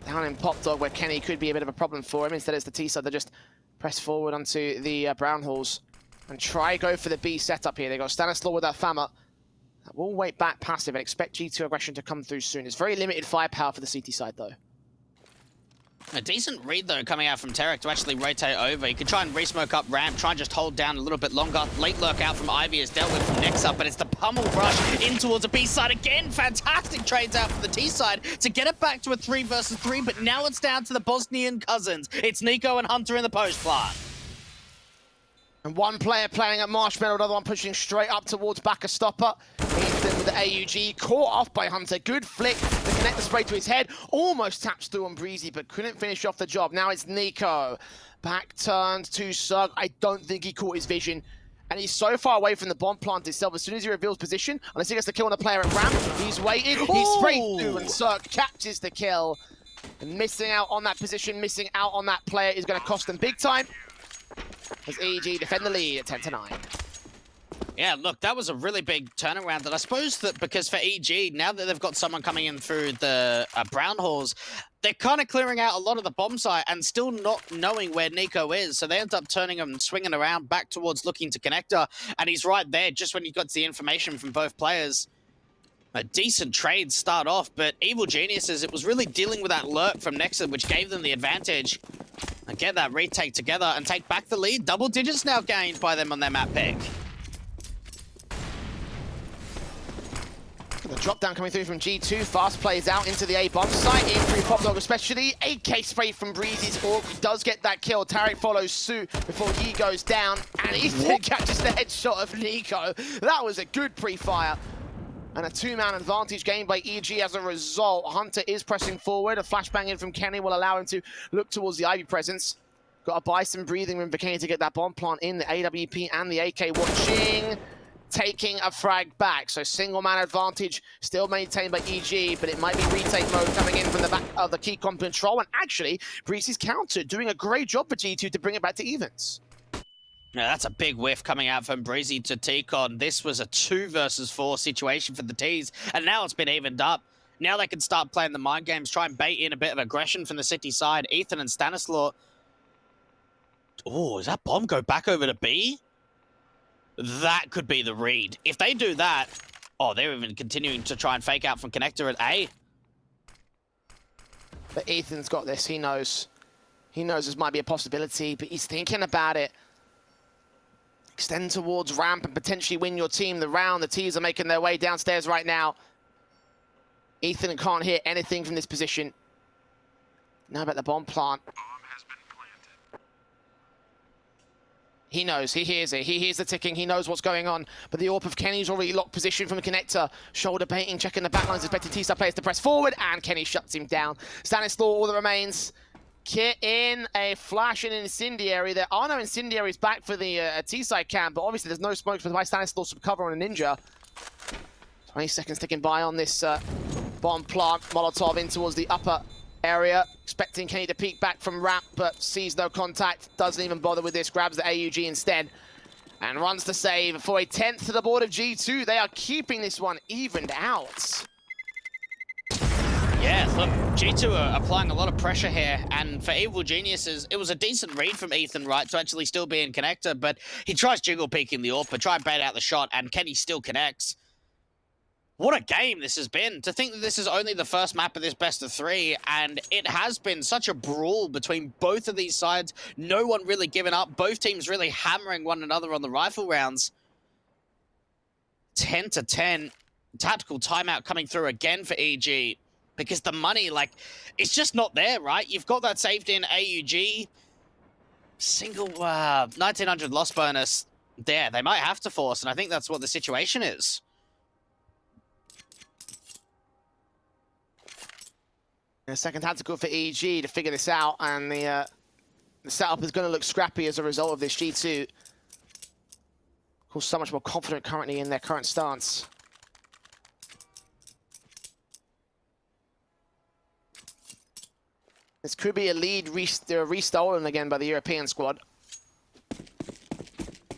down in Pop Dog, where Kenny could be a bit of a problem for him. Instead, it's the T side that just press forward onto the Brown Halls and try go for the B setup here. They got Stanislaw with that Fama. We'll wait back passive and expect G2 aggression to come through soon. It's very limited firepower for the CT side, though. A decent read, though, coming out from Tarek to actually rotate over. He could try and re-smoke up ramp, try and just hold down a little bit longer. Late lurk out from Ivy is dealt with from Nexa, but it's the pummel rush in towards the B side again. Fantastic trades out for the T side to get it back to a 3 versus 3, but now it's down to the Bosnian cousins. It's Nico and Hunter in the post plant. And one player playing at Marshmallow, another one pushing straight up towards back a stopper. Ethan with the AUG, caught off by Hunter. Good flick to connect the spray to his head. Almost taps through on Breezy, but couldn't finish off the job. Now it's Nico. Back turned to Sug. I don't think he caught his vision. And he's so far away from the bomb plant itself. As soon as he reveals position, unless he gets the kill on a player at ramp, he's waited. He's sprayed through, and Sug catches the kill. And missing out on that position, missing out on that player is going to cost them big time. As EG defend the lead at 10-9. Yeah, look, that was a really big turnaround. And I suppose that because for EG, now that they've got someone coming in through the Brown Halls, they're kind of clearing out a lot of the bomb site and still not knowing where Nico is. So they end up turning him and swinging around back towards looking to Connector. And he's right there just when he got the information from both players. A decent trade start off, but Evil Geniuses, it was really dealing with that lurk from Nexa, which gave them the advantage. And get that retake together and take back the lead. Double digits now gained by them on their map pick. The drop down coming through from G2. Fast plays out into the A bomb site. In through Pop Dog especially. AK spray from Breezy's Orc. He does get that kill. Tarek follows suit before he goes down. And Ethan catches the headshot of Nico. That was a good pre-fire. And a 2-man advantage gained by EG as a result. Hunter is pressing forward. A flashbang in from Kenny will allow him to look towards the Ivy presence. Got to buy some breathing room for Kenny to get that bomb plant in. The AWP and the AK watching. Taking a frag back. So single-man advantage still maintained by EG, but it might be retake mode coming in from the back of the key comp control. And actually, Breezy's counter doing a great job for G2 to bring it back to evens. Yeah, that's a big whiff coming out from Breezy to T-Con. This was a 2 versus 4 situation for the T's, and now it's been evened up. Now they can start playing the mind games, try and bait in a bit of aggression from the City side. Ethan and Stanislaw. Oh, does that bomb go back over to B? That could be the read. If they do that, oh, they're even continuing to try and fake out from Connector at A. But Ethan's got this, he knows. He knows this might be a possibility, but he's thinking about it. Extend towards ramp and potentially win your team the round. The T's are making their way downstairs right now. Ethan can't hear anything from this position. Now about the bomb plant. He knows, he hears it, he hears the ticking, he knows what's going on. But the AWP of Kenny's already locked position from the connector. Shoulder baiting, checking the backlines, expecting T-Star players to press forward, and Kenny shuts him down. Stanislaw, all that remains. Kit in a flash and incendiary. There are no incendiaries back for the T-side camp, but obviously there's no smoke for the Stanislaw some cover on a Ninja. 20 seconds ticking by on this bomb plant. Molotov in towards the upper area, expecting Kenny to peek back from ramp, but sees no contact, doesn't even bother with this, grabs the AUG instead, and runs the save for a 10th to the board of G2. They are keeping this one evened out. Yeah, look, G2 are applying a lot of pressure here, and for Evil Geniuses, it was a decent read from Ethan, right, to actually still be in connector, but he tries jiggle peeking the AWP, try and bait out the shot, and Kenny still connects. What a game this has been. To think that this is only the first map of this best of 3, and it has been such a brawl between both of these sides. No one really giving up. Both teams really hammering one another on the rifle rounds. 10-10. Tactical timeout coming through again for EG. Because the money, like, it's just not there, right? You've got that saved in AUG. Single 1900 loss bonus. There, they might have to force, and I think that's what the situation is. A second tactical for EG to figure this out, and the setup is going to look scrappy as a result of this. G2, of course, so much more confident currently in their current stance. This could be a lead restolen again by the European squad.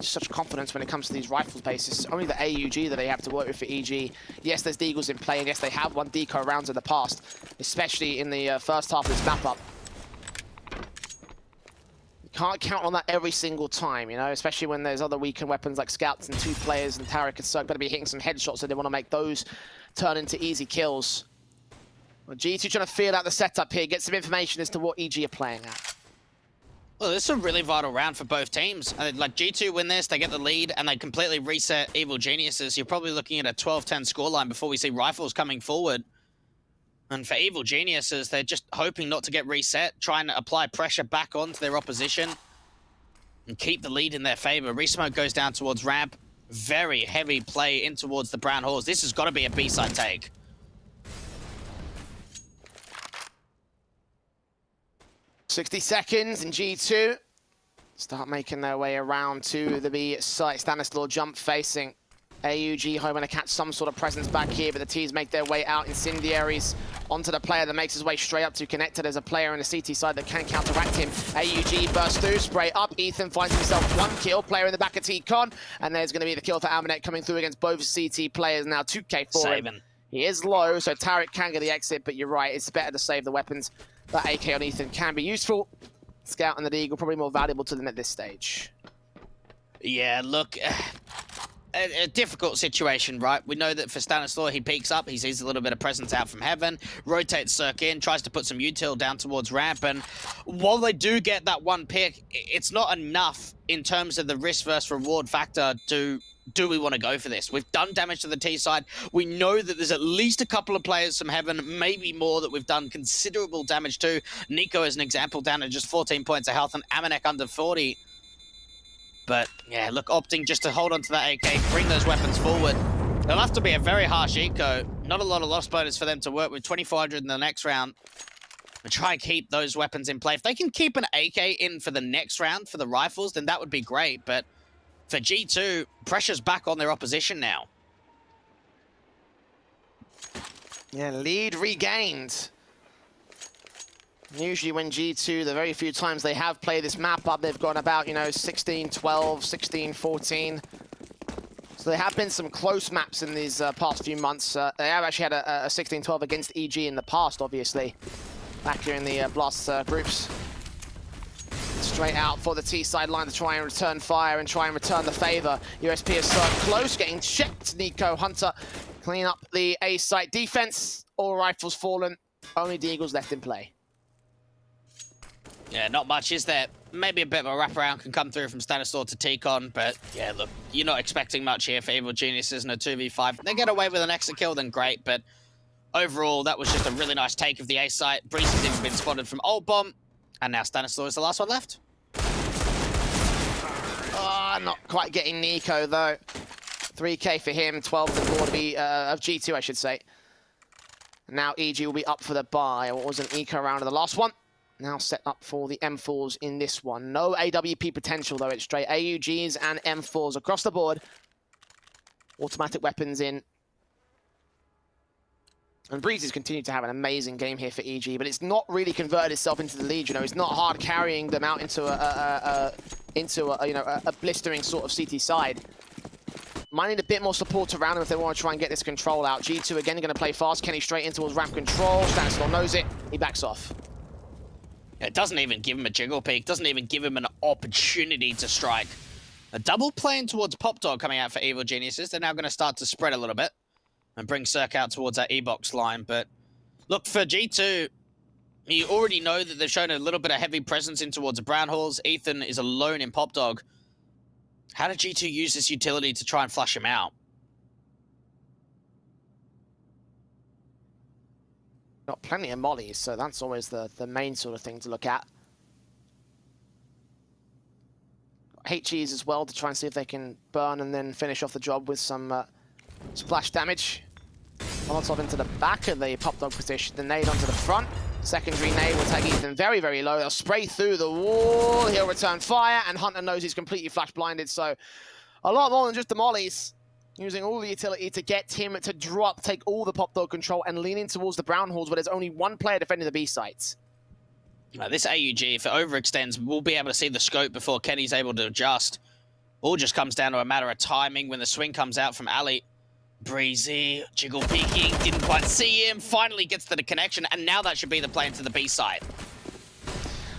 Such confidence when it comes to these rifles bases. Only the AUG that they have to work with for EG. Yes, there's Deagles in play, and yes, they have won deco rounds in the past, especially in the first half of this map-up. You can't count on that every single time, you know, especially when there's other weakened weapons like Scouts and 2 players, and Tarek and Cirque better be hitting some headshots, so they want to make those turn into easy kills. Well, G2 trying to feel out the setup here, get some information as to what EG are playing at. Well, this is a really vital round for both teams. Like, G2 win this, they get the lead, and they completely reset Evil Geniuses. You're probably looking at a 12-10 scoreline before we see Rifles coming forward. And for Evil Geniuses, they're just hoping not to get reset, trying to apply pressure back onto their opposition and keep the lead in their favor. Resmoke goes down towards ramp. Very heavy play in towards the Brown Horse. This has got to be a B-side take. 60 seconds, and G2 start making their way around to the B site. Stanislaw jump facing AUG, hoping to catch some sort of presence back here, but the teams make their way out. Incendiaries onto the player that makes his way straight up to connected. There's a player on the CT side that can counteract him. AUG bursts through, spray up. Ethan finds himself 1 kill. Player in the back of T-Con, and there's going to be the kill for Almanet coming through against both CT players. Now 2K for him. He is low, so Tarek can get the exit, but you're right, it's better to save the weapons. That AK on Ethan can be useful. Scout and the Deagle probably more valuable to them at this stage. Yeah, look, a difficult situation, right? We know that for Stanislaw, he peeks up, he sees a little bit of presence out from heaven, rotates Cirque in, tries to put some util down towards ramp, and while they do get that 1 pick, it's not enough in terms of the risk versus reward factor to... Do we want to go for this? We've done damage to the T side. We know that there's at least a couple of players from Heaven, maybe more, that we've done considerable damage to. Nico, as an example, down to just 14 points of health, and Amanek under 40. But, yeah, look, opting just to hold on to that AK, bring those weapons forward. It'll have to be a very harsh eco. Not a lot of loss bonus for them to work with. 2,400 in the next round. And try and keep those weapons in play. If they can keep an AK in for the next round for the rifles, then that would be great, but... For G2, pressure's back on their opposition now. Yeah, lead regained. Usually when G2, the very few times they have played this map up, they've gone about, you know, 16-12, 16-14. So there have been some close maps in these past few months. They have actually had a 16-12 against EG in the past, obviously. Back here in the Blast groups. Straight out for the T side line to try and return fire and try and return the favor. USP is so close, getting checked. Nico Hunter clean up the A site defense. All rifles fallen. Only Deagles left in play. Yeah, not much, is there? Maybe a bit of a wraparound can come through from Stanislaw to T-Con, but yeah, look, you're not expecting much here for Evil Geniuses in a 2v5. They get away with an extra kill, then great, but overall, that was just a really nice take of the A site. Breeze has even been spotted from Old Bomb. And now Stanislaw is the last one left. not quite getting Nico, though. 3K for him, 12 of the board of G2, I should say. Now EG will be up for the buy. What was an eco round of the last one? Now set up for the M4s in this one. No AWP potential, though. It's straight AUGs and M4s across the board. Automatic weapons in. And Breezy's continued to have an amazing game here for EG, but it's not really converted itself into the lead. You know, it's not hard carrying them out into a blistering sort of CT side. Might need a bit more support around them if they want to try and get this control out. G2 again going to play fast. Kenny straight in towards ramp control. Stanislaw knows it. He backs off. It doesn't even give him a jiggle peek. Doesn't even give him an opportunity to strike. A double plane towards Pop Dog coming out for Evil Geniuses. They're now going to start to spread a little bit and bring Cirque out towards that E-box line. But look, for G2, you already know that they've shown a little bit of heavy presence in towards the Brown Halls. Ethan is alone in Pop Dog. How did G2 use this utility to try and flush him out? Got plenty of mollies, so that's always the main sort of thing to look at. HEs as well to try and see if they can burn and then finish off the job with some splash damage. Molotov into the back of the Pop Dog position, the nade onto the front. Secondary nade will take Ethan very, very low. They'll spray through the wall. He'll return fire, and Hunter knows he's completely flash blinded. So a lot more than just the mollies. Using all the utility to get him to drop, take all the Pop Dog control, and lean in towards the Brown Halls where there's only one player defending the B sites. This AUG, if it overextends, we'll be able to see the scope before Kenny's able to adjust. All just comes down to a matter of timing when the swing comes out from Ali. Breezy, jiggle peeking, didn't quite see him, finally gets to the connection, and now that should be the play into the B side.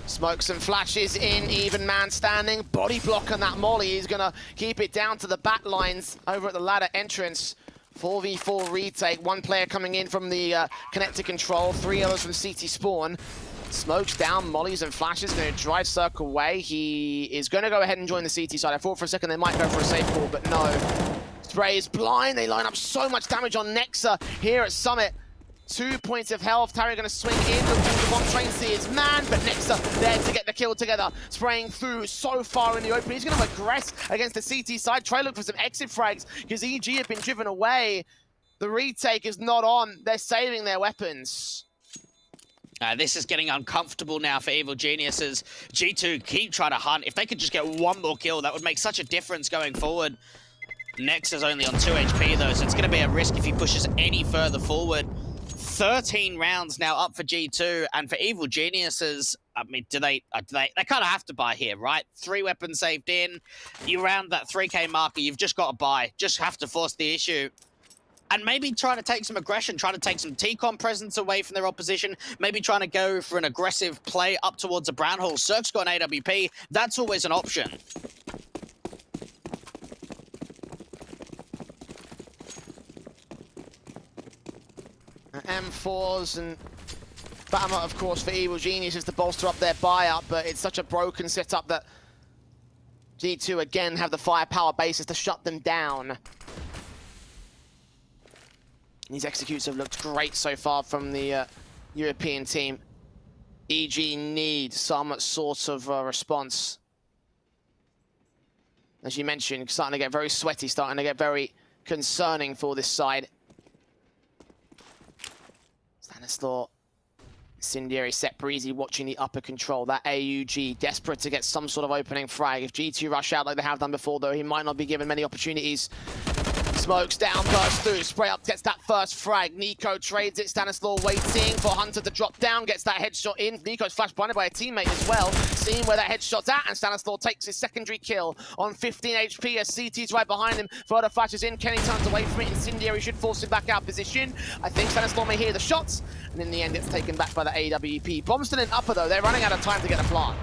Smokes and flashes in, even man standing. Body block on that molly. He's going to keep it down to the back lines over at the ladder entrance. 4v4 retake. One player coming in from the connector control. 3 others from CT spawn. Smokes down, mollies and flashes. Going to drive Cirque away. He is going to go ahead and join the CT side. I thought for a second they might go for a safe call, but no. Spray is blind. They line up so much damage on Nexa here at Summit. 2 points of health. Tari going to swing in. Looking for the bomb train, see his man, but Nexa there to get the kill together. Spraying through so far in the open. He's going to aggress against the CT side. Try to look for some exit frags because EG have been driven away. The retake is not on. They're saving their weapons. This is getting uncomfortable now for Evil Geniuses. G2 keep trying to hunt. If they could just get one more kill, that would make such a difference going forward. Nex is only on 2 HP though, so it's going to be a risk if he pushes any further forward. 13 rounds now up for G2, and for Evil Geniuses, I mean, they kind of have to buy here, right? 3 weapons saved in. You round that 3K marker, you've just got to buy. Just have to force the issue. And maybe trying to take some aggression, trying to take some T-Con presence away from their opposition, maybe trying to go for an aggressive play up towards the Brown Hall. Cirque's got an AWP. That's always an option. M4s and Bama, of course, for Evil Geniuses to bolster up their buyout, but it's such a broken setup that G2 again have the firepower bases to shut them down. These executes have looked great so far from the European team. EG need some sort of response. As you mentioned, starting to get very sweaty, starting to get very concerning for this side. Stanislaw, Incendiary set Breezy watching the upper control. That AUG desperate to get some sort of opening frag. If G2 rush out like they have done before, though, he might not be given many opportunities. Smokes down, bursts through, spray up, gets that first frag. Nico trades it, Stanislaw waiting for Hunter to drop down, gets that headshot in. Nico's flash blinded by a teammate as well, seeing where that headshot's at, and Stanislaw takes his secondary kill on 15 HP as CT's right behind him. Further flashes in, Kenny turns away from it, Incendiary should force him back out position. I think Stanislaw may hear the shots, and in the end it's taken back by the AWP. Bombston and Upper though, they're running out of time to get a plant.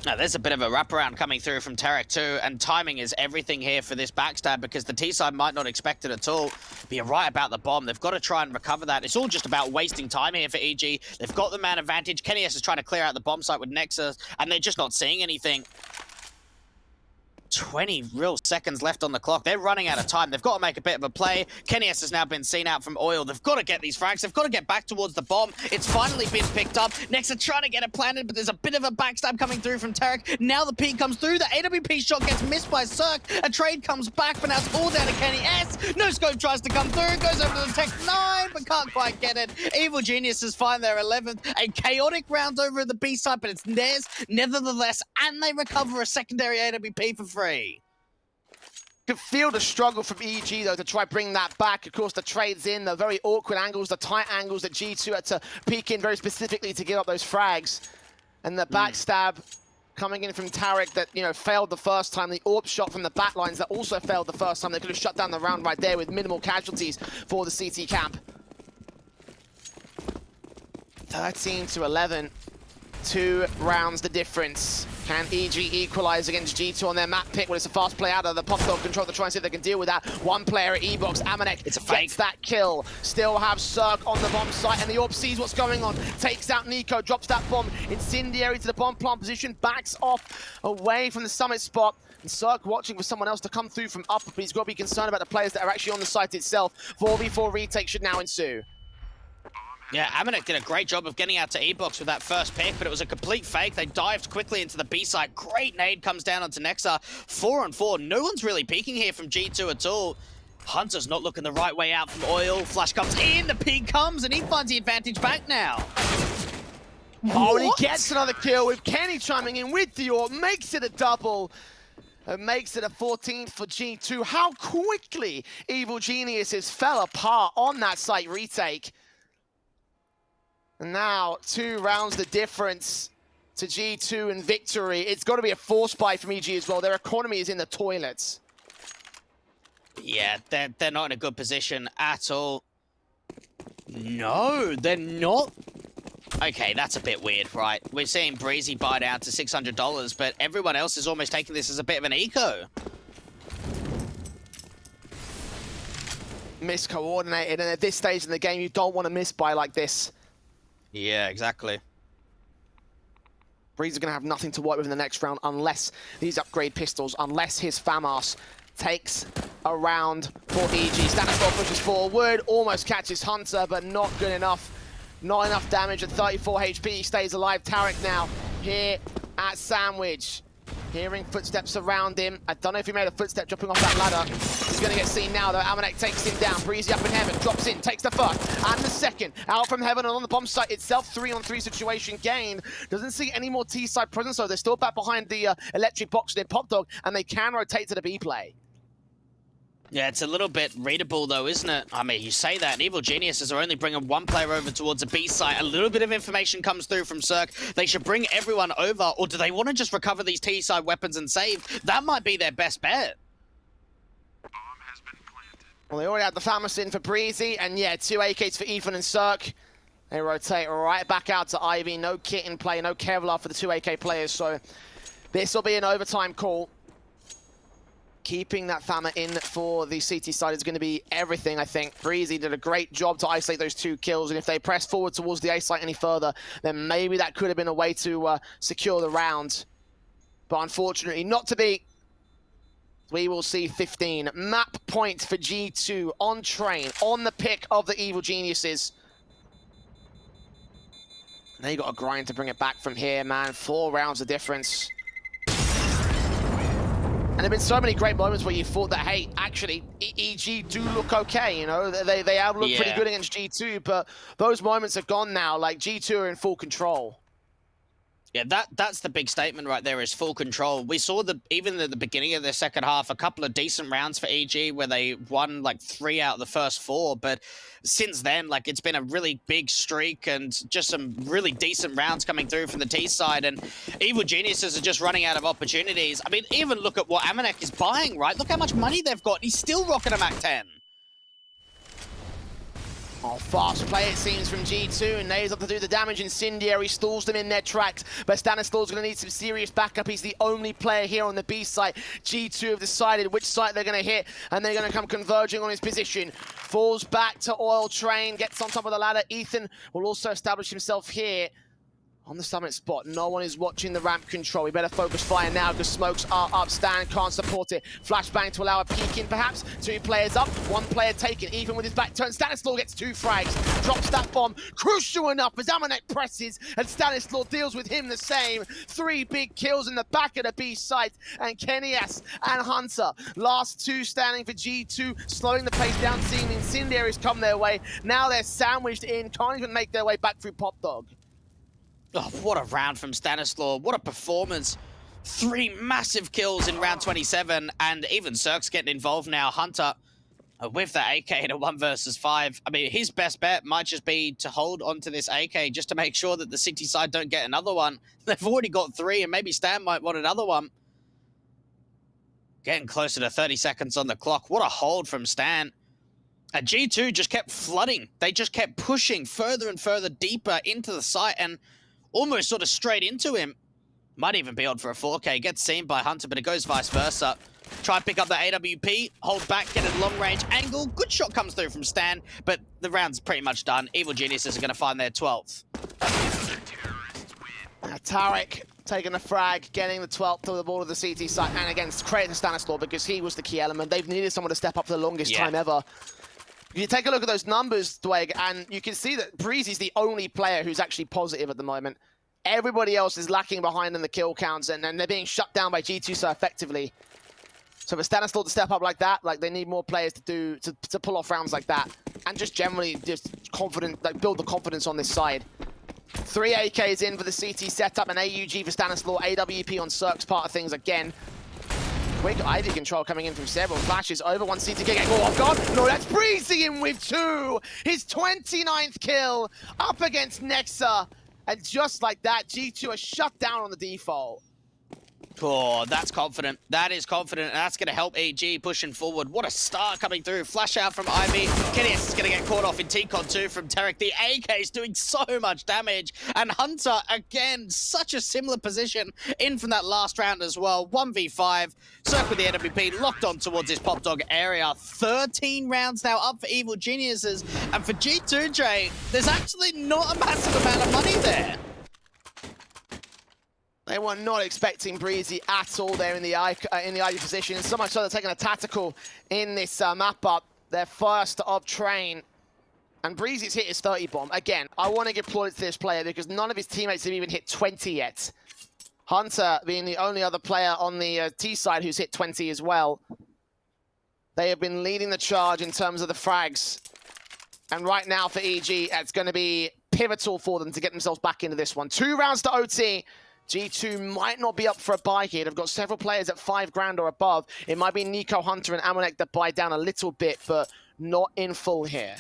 Now, there's a bit of a wraparound coming through from Tarek too, and timing is everything here for this backstab because the T-side might not expect it at all. But you're right about the bomb. They've got to try and recover that. It's all just about wasting time here for EG. They've got the man advantage. Kenny S is trying to clear out the bomb site with Nexus, and they're just not seeing anything. 20 real seconds left on the clock. They're running out of time. They've got to make a bit of a play. Kenny S has now been seen out from Oil. They've got to get these frags. They've got to get back towards the bomb. It's finally been picked up. Next, they're trying to get it planted, but there's a bit of a backstab coming through from Tarek. Now the peak comes through. The AWP shot gets missed by Cirque. A trade comes back, but now it's all down to Kenny S. No scope tries to come through. Goes over to the Tech 9, but can't quite get it. Evil Geniuses find their 11th. A chaotic round over at the B side, but it's theirs nevertheless, and they recover a secondary AWP for free. Could feel the struggle from EG though to try bring that back. Of course, the trades in, the very awkward angles, the tight angles that G2 had to peek in very specifically to give up those frags. And the backstab coming in from Tarek that, you know, failed the first time. The AWP shot from the backlines that also failed the first time. They could have shut down the round right there with minimal casualties for the CT camp. 13-11. 2 rounds the difference. Can EG equalize against G2 on their map pick? Well, it's a fast play out of the pop dog control to try and see if they can deal with that. One player at E-Box, Amanek, it's a fake. Gets that kill. Still have Cirque on the bomb site, and the AWP sees what's going on. Takes out Nico, drops that bomb. Incendiary to the bomb plant position, backs off away from the summit spot. And Cirque watching for someone else to come through from upper, but he's got to be concerned about the players that are actually on the site itself. 4v4 retake should now ensue. Yeah, Amanek did a great job of getting out to E-Box with that first pick, but it was a complete fake. They dived quickly into the B side. Great nade comes down onto Nexa. 4-on-4. No one's really peeking here from G2 at all. Hunter's not looking the right way out from Oil. Flash comes in, the peek comes, and he finds the advantage back now. Oh, and he gets another kill with Kenny chiming in with the AWP. Makes it a double. And makes it a 14th for G2. How quickly Evil Geniuses fell apart on that site retake. And now 2 rounds the difference to G2 and victory. It's got to be a force buy from EG as well. Their economy is in the toilets. Yeah, they're not in a good position at all. No, they're not. Okay, that's a bit weird, right? We're seeing Breezy buy down to $600, but everyone else is almost taking this as a bit of an eco. Miscoordinated, and at this stage in the game, you don't want to miss buy like this. Yeah, exactly. Breezy's going to have nothing to work with in the next round unless these upgrade pistols, unless his FAMAS takes a round for EG. Stanislaw pushes forward, almost catches Hunter, but not good enough. Not enough damage at 34 HP. He stays alive. Tarek now here at Sandwich. Hearing footsteps around him. I don't know if he made a footstep jumping off that ladder. He's going to get seen now, though. Amanek takes him down. Breezy up in heaven. Drops in. Takes the first and the second. Out from heaven and on the bomb site itself. 3-on-3 situation gained. Doesn't see any more T-side presence, so they're still back behind the electric box in Pop Dog, and they can rotate to the B play. Yeah, it's a little bit readable, though, isn't it? I mean, you say that, and Evil Geniuses are only bringing one player over towards a B site. A little bit of information comes through from Cirque. They should bring everyone over, or do they want to just recover these T-side weapons and save? That might be their best bet. Well, they already had the FAMAS in for Breezy, and yeah, 2 AKs for Ethan and Cirque. They rotate right back out to Ivy. No kit in play, no Kevlar for the 2 AK players, so this will be an overtime call. Keeping that FAMA in for the CT side is going to be everything, I think. Breezy did a great job to isolate those 2 kills, and if they press forward towards the A site any further, then maybe that could have been a way to secure the round. But unfortunately, not to be. We will see 15. Map point for G2 on train, on the pick of the Evil Geniuses. They got a grind to bring it back from here, man. 4 rounds of difference. And there have been so many great moments where you thought that, hey, actually, EG do look okay, you know? They have looked pretty good against G2, but those moments are gone now. Like, G2 are in full control. Yeah, that's the big statement right there, is full control. We saw even at the beginning of the second half, a couple of decent rounds for EG where they won like 3 out of the first 4, but since then, like, it's been a really big streak and just some really decent rounds coming through from the T side, and Evil Geniuses are just running out of opportunities. I mean, even look at what Amanek is buying, right? Look how much money they've got. He's still rocking a Mac 10. Oh, fast play, it seems, from G2, and Nays up to do the damage. Incendiary stalls them in their tracks, but Stanislaw's going to need some serious backup. He's the only player here on the B site. G2 have decided which site they're going to hit, and they're going to come converging on his position. Falls back to Oil Train, gets on top of the ladder. Ethan will also establish himself here On the summit spot, no one is watching the ramp control. We better focus fire now because smokes are up. Stan can't support it. Flashbang to allow a peek in perhaps. 2 players up, 1 player taken. Even with his back turn, Stanislaw gets 2 frags. Drops that bomb. Crucial enough as Amanek presses and Stanislaw deals with him the same. 3 big kills in the back of the B site. And Kenias and Hunter, last 2 standing for G2, slowing the pace down, seeing the incendiaries come their way. Now they're sandwiched in, can't even make their way back through Pop Dog. Oh, what a round from Stanislaw. What a performance. 3 massive kills in round 27, and even Cirque's getting involved now. Hunter with that AK in a 1 versus 5. I mean, his best bet might just be to hold onto this AK just to make sure that the city side don't get another one. They've already got 3, and maybe Stan might want another one. Getting closer to 30 seconds on the clock. What a hold from Stan. And G2 just kept flooding. They just kept pushing further and further deeper into the site, and almost sort of straight into him. Might even be on for a 4K. Gets seen by Hunter, but it goes vice versa. Try and pick up the AWP. Hold back, get a long range angle. Good shot comes through from Stan, but the round's pretty much done. Evil Geniuses are going to find their 12th. Tarek taking a frag, getting the 12th to the ball of the CT site, and again, credit to Stanislaw because he was the key element. They've needed someone to step up for the longest time ever. You take a look at those numbers, Dwayne, and you can see that Breezy's the only player who's actually positive at the moment. Everybody else is lacking behind in the kill counts, and they're being shut down by G2 so effectively. So for Stanislaw to step up like that, like they need more players to pull off rounds like that, and just generally just confident, like build the confidence on this side. 3 AKs in for the CT setup, and AUG for Stanislaw, AWP on Cirque's part of things again. Quick ID control coming in from several flashes over 1 CT kick. Oh god, no, that's Breezy in with 2. His 29th kill up against Nexa. And just like that, G2 are shut down on the default. Oh, that's confident. That is confident, and that's going to help EG pushing forward. What a start coming through. Flash out from Ivy. Kenias is going to get caught off in T-Con 2 from Tarek. The AK is doing so much damage. And Hunter, again, such a similar position in from that last round as well. 1v5. Cirque with the AWP locked on towards this Pop Dog area. 13 rounds now up for Evil Geniuses. And for G2, Dre, there's actually not a massive amount of money there. They were not expecting Breezy at all there in the ID position. So much so they're taking a tactical in this map up. Their first of train. And Breezy's hit his 30 bomb. Again, I want to give plaudits to this player because none of his teammates have even hit 20 yet. Hunter being the only other player on the T side who's hit 20 as well. They have been leading the charge in terms of the frags. And right now for EG, it's going to be pivotal for them to get themselves back into this one. 2 rounds to OT. G2 might not be up for a buy here. They've got several players at 5 grand or above. It might be Nico, Hunter, and Amanek that buy down a little bit, but not in full here.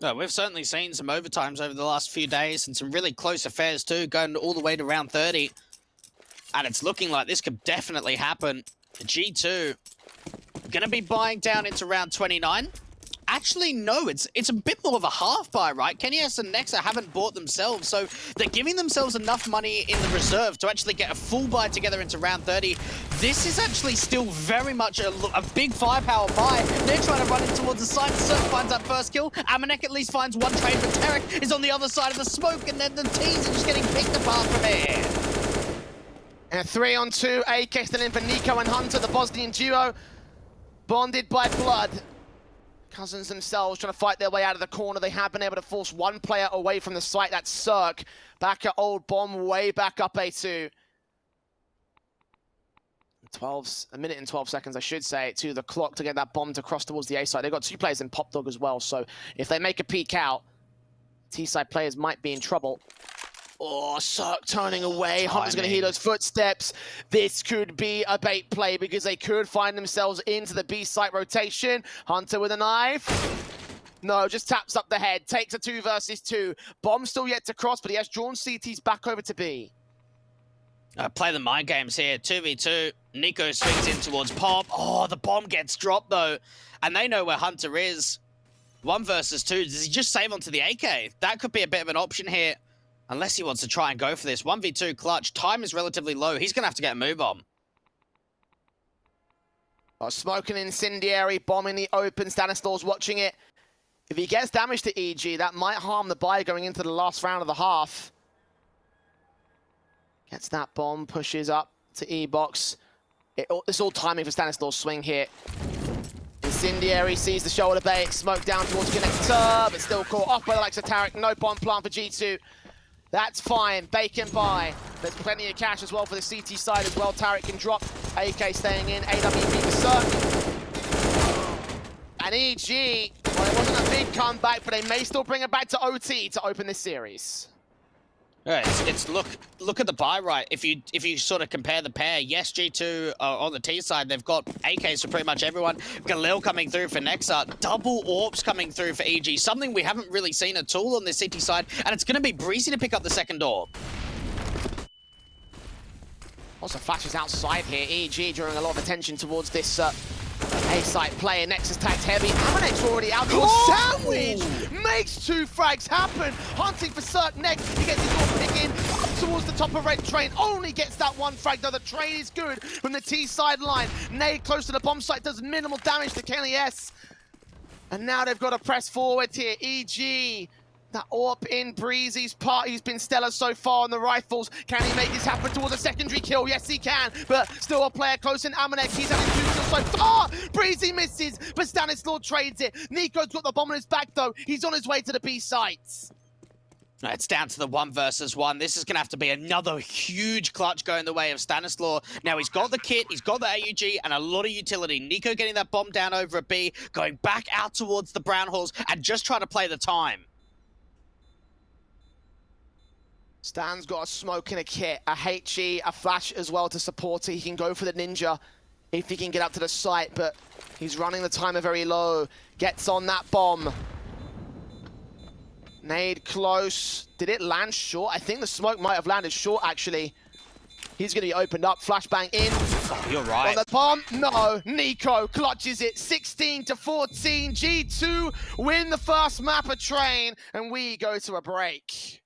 No, we've certainly seen some overtimes over the last few days and some really close affairs too, going all the way to round 30. And it's looking like this could definitely happen. G2 going to be buying down into round 29. Actually, no, it's a bit more of a half buy, right? Kenias and Nexa haven't bought themselves, so they're giving themselves enough money in the reserve to actually get a full buy together into round 30. This is actually still very much a big firepower buy. They're trying to run in towards the side. Cirque finds that first kill. Amanek at least finds 1 trade, but Tarek is on the other side of the smoke, and then the T's are just getting picked apart from here. And a 3-on-2, AK still in for Nico and Hunter, the Bosnian duo, bonded by blood. Cousins themselves trying to fight their way out of the corner. They have been able to force 1 player away from the site. That's Cirque. Back at Old Bomb, way back up A2. 1 minute and 12 seconds, I should say, to the clock to get that bomb to cross towards the A side. They've got 2 players in Pop Dog as well, so if they make a peek out, T-side players might be in trouble. Oh, Cirque turning away. Hunter's going to hear those footsteps. This could be a bait play because they could find themselves into the B site rotation. Hunter with a knife. No, just taps up the head. Takes a 2 versus 2. Bomb still yet to cross, but he has drawn CTs back over to B. Play the mind games here. 2v2. Nico swings in towards Pop. Oh, the bomb gets dropped, though. And they know where Hunter is. 1 versus 2. Does he just save onto the AK? That could be a bit of an option here. Unless he wants to try and go for this. 1v2 clutch. Time is relatively low. He's going to have to get a move on. Oh, smoking incendiary, bomb in the open. Stanislaw's watching it. If he gets damage to EG, that might harm the buy going into the last round of the half. Gets that bomb, pushes up to E-Box. It's all timing for Stanislaus' swing here. Incendiary sees the shoulder bait, smoke down towards connector, but still caught off by the likes of Tarek. No bomb plant for G2. That's fine, bacon by. There's plenty of cash as well for the CT side as well. Tarek can drop, AK staying in, AWP for certain. And EG, well, it wasn't a big comeback, but they may still bring it back to OT to open this series. Yeah, look at the buy right. If you sort of compare the pair, yes, G2 on the T side, they've got AKs for pretty much everyone. Galil coming through for Nexa, double AWPs coming through for EG, something we haven't really seen at all on this CT side, and it's going to be breezy to pick up the second AWP. Also flashes outside here, EG drawing a lot of attention towards this A-site player. Nexus tagged heavy. Amanek's already out. Sandwich makes 2 frags happen. Hunting for Cirque next. He gets his door pick in up towards the top of red train. Only gets that 1 frag though. The train is good from the T sideline. Nade close to the bomb site does minimal damage to Kenny S. And now they've got to press forward here. EG. That AWP in Breezy's part, he's been stellar so far on the rifles. Can he make this happen towards a secondary kill? Yes, he can, but still a player close in Amanek. He's having 2 kills so far. Breezy misses, but Stanislaus trades it. Nico's got the bomb on his back, though. He's on his way to the B sites. It's down to the 1 versus 1. This is going to have to be another huge clutch going the way of Stanislaus. Now, he's got the kit, he's got the AUG, and a lot of utility. Nico getting that bomb down over a B, going back out towards the Brown Halls, and just trying to play the time. Stan's got a smoke and a kit, a HE, a flash as well to support it. He can go for the ninja if he can get up to the site, but he's running the timer very low. Gets on that bomb. Nade close. Did it land short? I think the smoke might have landed short, actually. He's going to be opened up. Flashbang in. Oh, you're right. On the bomb? No. Nico clutches it. 16-14. G2 win the first map of train, and we go to a break.